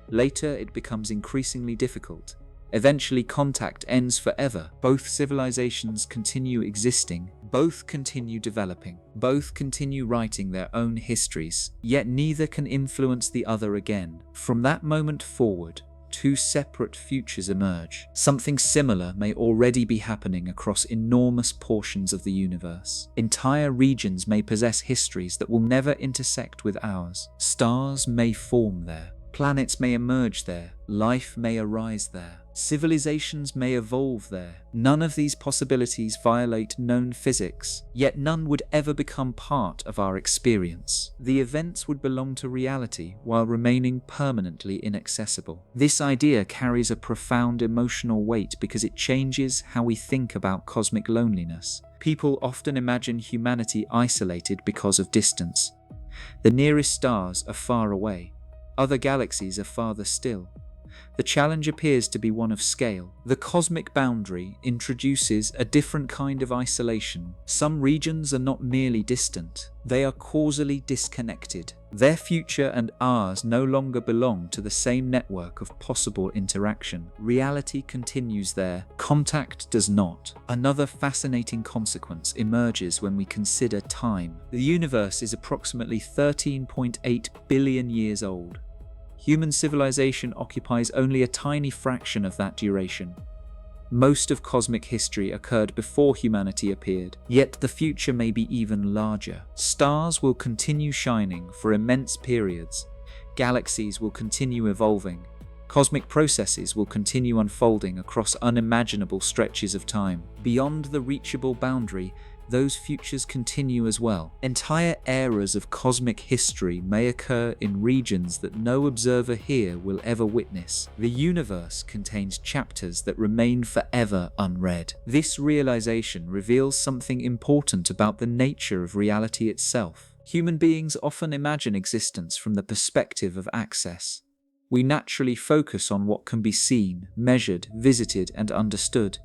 Later, it becomes increasingly difficult. Eventually, contact ends forever. Both civilizations continue existing. Both continue developing. Both continue writing their own histories. Yet neither can influence the other again. From that moment forward, two separate futures emerge. Something similar may already be happening across enormous portions of the universe. Entire regions may possess histories that will never intersect with ours. Stars may form there. Planets may emerge there. Life may arise there. Civilizations may evolve there. None of these possibilities violate known physics, yet none would ever become part of our experience. The events would belong to reality while remaining permanently inaccessible. This idea carries a profound emotional weight because it changes how we think about cosmic loneliness. People often imagine humanity isolated because of distance. The nearest stars are far away. Other galaxies are farther still. the challenge appears to be one of scale. The cosmic boundary introduces a different kind of isolation. Some regions are not merely distant, they are causally disconnected. Their future and ours no longer belong to the same network of possible interaction. Reality continues there, contact does not. Another fascinating consequence emerges when we consider time. The universe is approximately 13.8 billion years old. Human civilization occupies only a tiny fraction of that duration. Most of cosmic history occurred before humanity appeared, yet the future may be even larger. Stars will continue shining for immense periods. Galaxies will continue evolving. Cosmic processes will continue unfolding across unimaginable stretches of time. Beyond the reachable boundary, those futures continue as well. Entire eras of cosmic history may occur in regions that no observer here will ever witness. The universe contains chapters that remain forever unread. This realization reveals something important about the nature of reality itself. Human beings often imagine existence from the perspective of access. We naturally focus on what can be seen, measured, visited, and understood.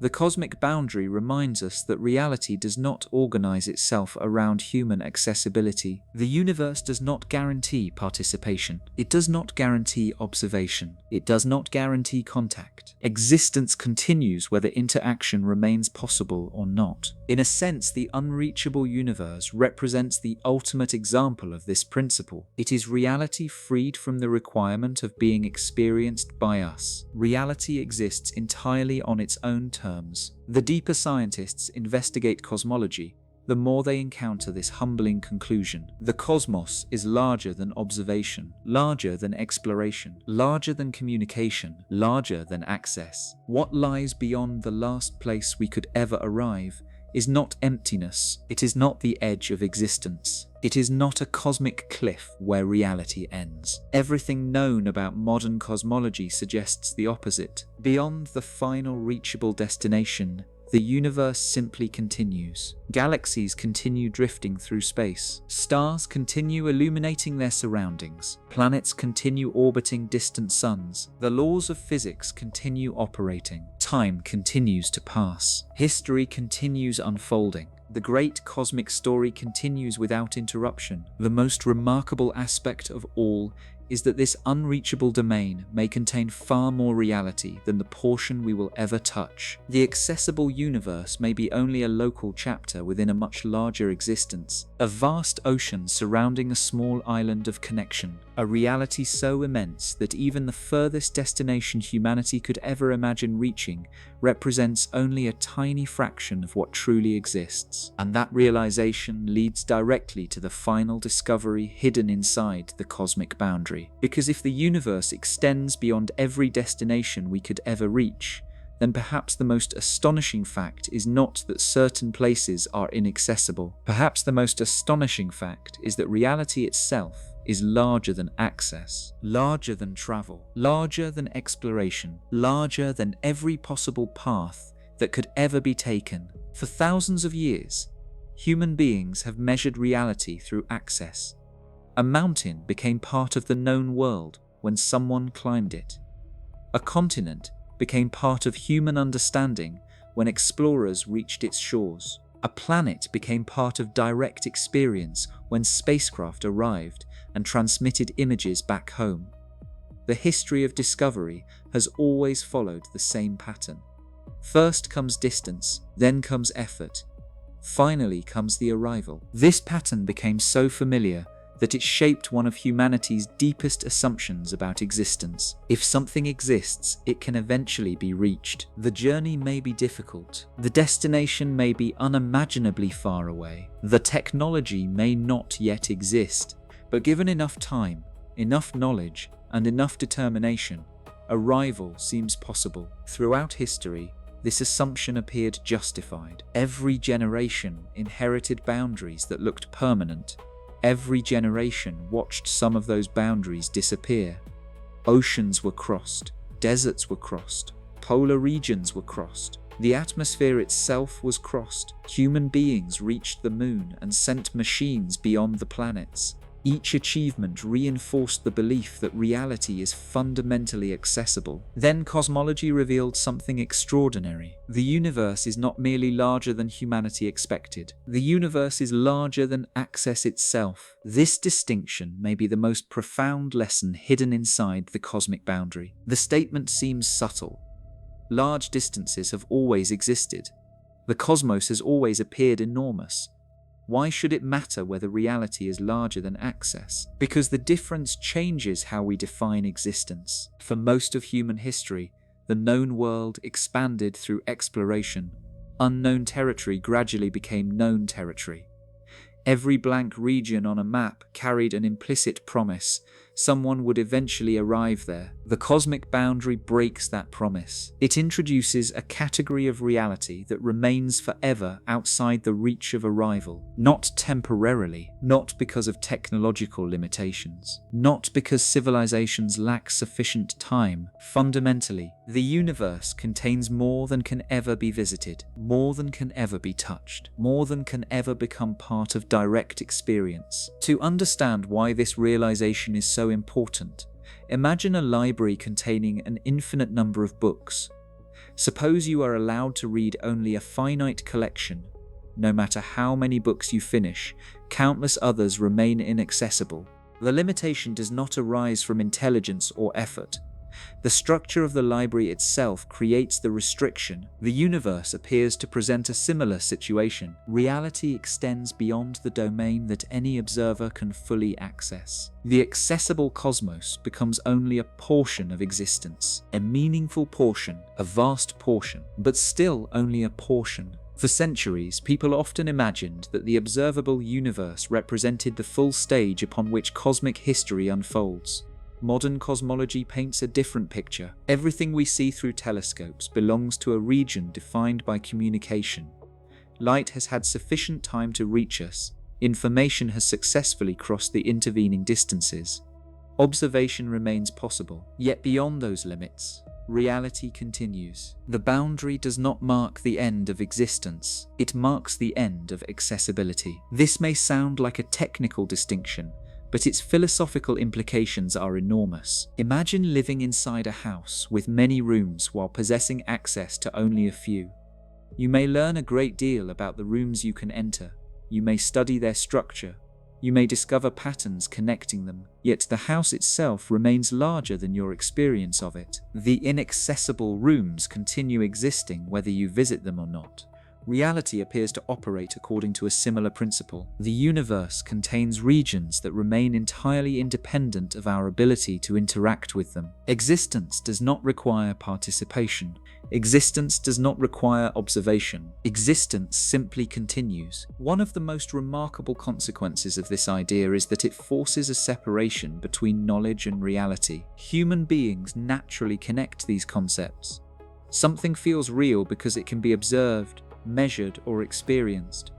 The cosmic boundary reminds us that reality does not organize itself around human accessibility. The universe does not guarantee participation. It does not guarantee observation. It does not guarantee contact. Existence continues whether interaction remains possible or not. In a sense, the unreachable universe represents the ultimate example of this principle. It is reality freed from the requirement of being experienced by us. Reality exists entirely on its own terms. The deeper scientists investigate cosmology, the more they encounter this humbling conclusion. The cosmos is larger than observation, larger than exploration, larger than communication, larger than access. What lies beyond the last place we could ever arrive is not emptiness. It is not the edge of existence. It is not a cosmic cliff where reality ends. Everything known about modern cosmology suggests the opposite. Beyond the final reachable destination, the universe simply continues. Galaxies continue drifting through space. Stars continue illuminating their surroundings. Planets continue orbiting distant suns. The laws of physics continue operating. Time continues to pass. History continues unfolding. The great cosmic story continues without interruption. The most remarkable aspect of all is that this unreachable domain may contain far more reality than the portion we will ever touch. The accessible universe may be only a local chapter within a much larger existence, a vast ocean surrounding a small island of connection, a reality so immense that even the furthest destination humanity could ever imagine reaching represents only a tiny fraction of what truly exists. And that realization leads directly to the final discovery hidden inside the cosmic boundary. Because if the universe extends beyond every destination we could ever reach, then perhaps the most astonishing fact is not that certain places are inaccessible. Perhaps the most astonishing fact is that reality itself is larger than access, larger than travel, larger than exploration, larger than every possible path that could ever be taken. For thousands of years, human beings have measured reality through access. A mountain became part of the known world when someone climbed it. A continent became part of human understanding when explorers reached its shores. A planet became part of direct experience when spacecraft arrived and transmitted images back home. The history of discovery has always followed the same pattern. First comes distance, then comes effort, finally comes the arrival. This pattern became so familiar that it shaped one of humanity's deepest assumptions about existence. If something exists, it can eventually be reached. The journey may be difficult. The destination may be unimaginably far away. The technology may not yet exist. But given enough time, enough knowledge, and enough determination, arrival seems possible. Throughout history, this assumption appeared justified. Every generation inherited boundaries that looked permanent. Every generation watched some of those boundaries disappear. Oceans were crossed, deserts were crossed, polar regions were crossed. The atmosphere itself was crossed. Human beings reached the moon and sent machines beyond the planets. Each achievement reinforced the belief that reality is fundamentally accessible. Then cosmology revealed something extraordinary. The universe is not merely larger than humanity expected. The universe is larger than access itself. This distinction may be the most profound lesson hidden inside the cosmic boundary. The statement seems subtle. Large distances have always existed. The cosmos has always appeared enormous. Why should it matter whether reality is larger than access? Because the difference changes how we define existence. For most of human history, the known world expanded through exploration. Unknown territory gradually became known territory. Every blank region on a map carried an implicit promise. Someone would eventually arrive there. The cosmic boundary breaks that promise. It introduces a category of reality that remains forever outside the reach of arrival. Not temporarily, not because of technological limitations, not because civilizations lack sufficient time. Fundamentally, the universe contains more than can ever be visited, more than can ever be touched, more than can ever become part of direct experience. To understand why this realization is so important, imagine a library containing an infinite number of books. Suppose you are allowed to read only a finite collection. No matter how many books you finish, countless others remain inaccessible. The limitation does not arise from intelligence or effort. The structure of the library itself creates the restriction. The universe appears to present a similar situation. Reality extends beyond the domain that any observer can fully access. The accessible cosmos becomes only a portion of existence, a meaningful portion, a vast portion, but still only a portion. For centuries, people often imagined that the observable universe represented the full stage upon which cosmic history unfolds. Modern cosmology paints a different picture. Everything we see through telescopes belongs to a region defined by communication. Light has had sufficient time to reach us. Information has successfully crossed the intervening distances. Observation remains possible. Yet beyond those limits, reality continues. The boundary does not mark the end of existence. It marks the end of accessibility. This may sound like a technical distinction, but its philosophical implications are enormous. Imagine living inside a house with many rooms while possessing access to only a few. You may learn a great deal about the rooms you can enter. You may study their structure. You may discover patterns connecting them. Yet the house itself remains larger than your experience of it. The inaccessible rooms continue existing whether you visit them or not. Reality appears to operate according to a similar principle. The universe contains regions that remain entirely independent of our ability to interact with them. Existence does not require participation. Existence does not require observation. Existence simply continues. One of the most remarkable consequences of this idea is that it forces a separation between knowledge and reality. Human beings naturally connect these concepts. Something feels real because it can be observed, measured, or experienced.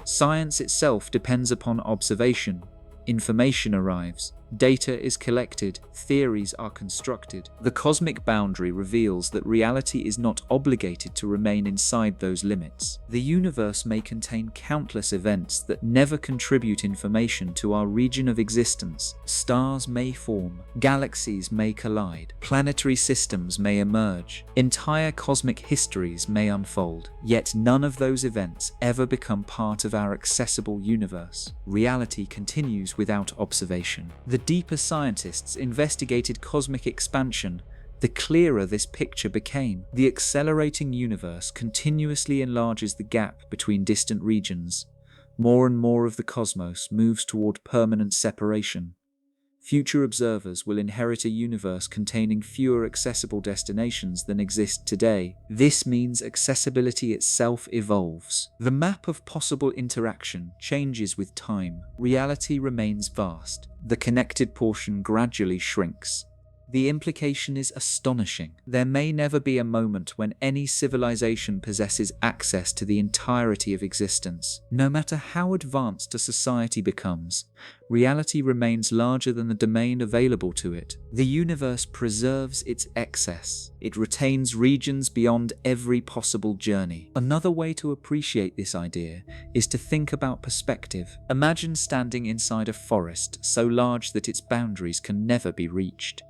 Science itself depends upon observation. Information arrives, data is collected, theories are constructed. The cosmic boundary reveals that reality is not obligated to remain inside those limits. The universe may contain countless events that never contribute information to our region of existence. Stars may form, galaxies may collide, planetary systems may emerge, entire cosmic histories may unfold. Yet none of those events ever become part of our accessible universe. Reality continues without observation. The deeper scientists investigated cosmic expansion, the clearer this picture became. The accelerating universe continuously enlarges the gap between distant regions. More and more of the cosmos moves toward permanent separation. Future observers will inherit a universe containing fewer accessible destinations than exist today. This means accessibility itself evolves. The map of possible interaction changes with time. Reality remains vast. The connected portion gradually shrinks. The implication is astonishing. There may never be a moment when any civilization possesses access to the entirety of existence. No matter how advanced a society becomes, reality remains larger than the domain available to it. The universe preserves its excess. It retains regions beyond every possible journey. Another way to appreciate this idea is to think about perspective. Imagine standing inside a forest so large that its boundaries can never be reached.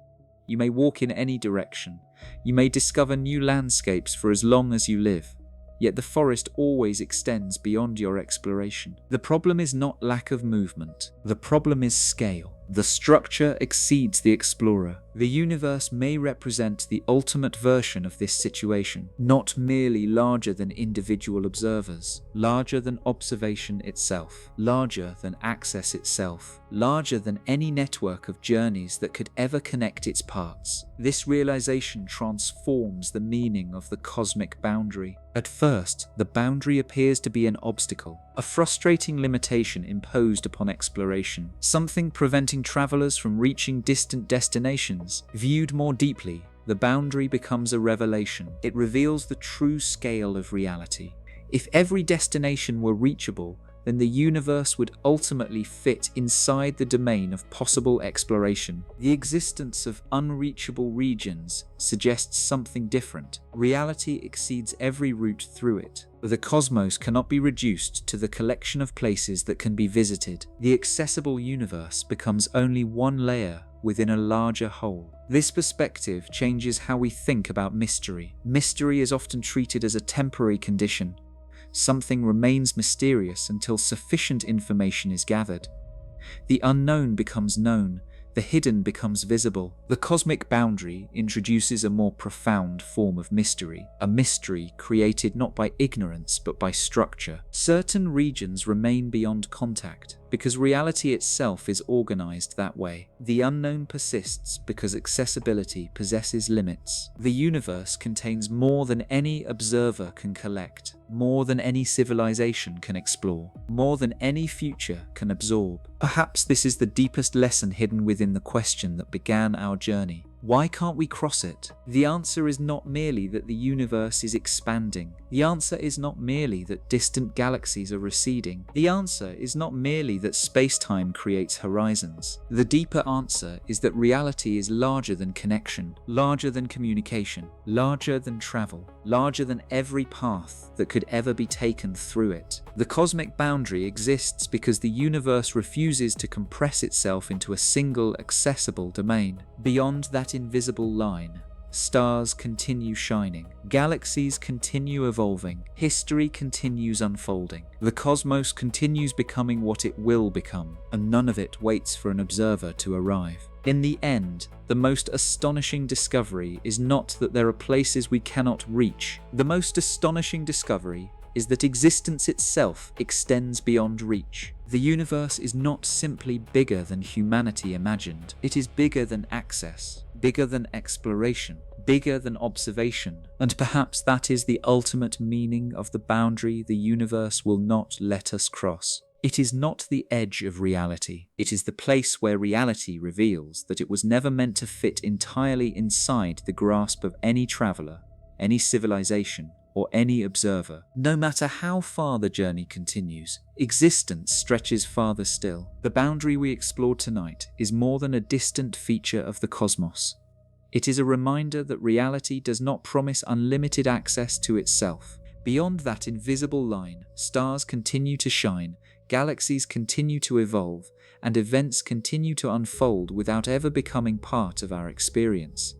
You may walk in any direction. You may discover new landscapes for as long as you live. Yet the forest always extends beyond your exploration. The problem is not lack of movement. The problem is scale. The structure exceeds the explorer. The universe may represent the ultimate version of this situation, not merely larger than individual observers, larger than observation itself, larger than access itself, larger than any network of journeys that could ever connect its parts. This realization transforms the meaning of the cosmic boundary. At first, the boundary appears to be an obstacle, a frustrating limitation imposed upon exploration, something preventing travelers from reaching distant destinations. Viewed more deeply, the boundary becomes a revelation. It reveals the true scale of reality. If every destination were reachable, then the universe would ultimately fit inside the domain of possible exploration. The existence of unreachable regions suggests something different. Reality exceeds every route through it. The cosmos cannot be reduced to the collection of places that can be visited. The accessible universe becomes only one layer within a larger whole. This perspective changes how we think about mystery. Mystery is often treated as a temporary condition. Something remains mysterious until sufficient information is gathered. The unknown becomes known, the hidden becomes visible. The cosmic boundary introduces a more profound form of mystery, a mystery created not by ignorance but by structure. Certain regions remain beyond contact because reality itself is organized that way. The unknown persists because accessibility possesses limits. The universe contains more than any observer can collect, more than any civilization can explore, more than any future can absorb. Perhaps this is the deepest lesson hidden within the question that began our journey. Why can't we cross it? The answer is not merely that the universe is expanding. The answer is not merely that distant galaxies are receding. The answer is not merely that space-time creates horizons. The deeper answer is that reality is larger than connection, larger than communication, larger than travel, larger than every path that could ever be taken through it. The cosmic boundary exists because the universe refuses to compress itself into a single accessible domain. Beyond that invisible line, stars continue shining, galaxies continue evolving, history continues unfolding. The cosmos continues becoming what it will become, and none of it waits for an observer to arrive. In the end, the most astonishing discovery is not that there are places we cannot reach. The most astonishing discovery is that existence itself extends beyond reach. The universe is not simply bigger than humanity imagined. It is bigger than access, bigger than exploration, bigger than observation. And perhaps that is the ultimate meaning of the boundary the universe will not let us cross. It is not the edge of reality. It is the place where reality reveals that it was never meant to fit entirely inside the grasp of any traveler, any civilization, or any observer. No matter how far the journey continues, existence stretches farther still. The boundary we explored tonight is more than a distant feature of the cosmos. It is a reminder that reality does not promise unlimited access to itself. Beyond that invisible line, stars continue to shine, galaxies continue to evolve, and events continue to unfold without ever becoming part of our experience.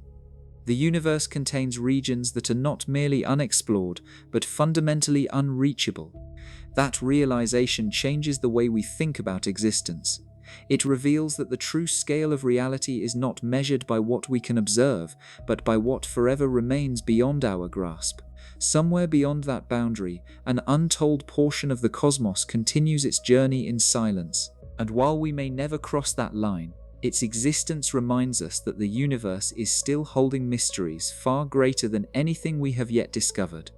The universe contains regions that are not merely unexplored, but fundamentally unreachable. That realization changes the way we think about existence. It reveals that the true scale of reality is not measured by what we can observe, but by what forever remains beyond our grasp. Somewhere beyond that boundary, an untold portion of the cosmos continues its journey in silence. And while we may never cross that line, its existence reminds us that the universe is still holding mysteries far greater than anything we have yet discovered.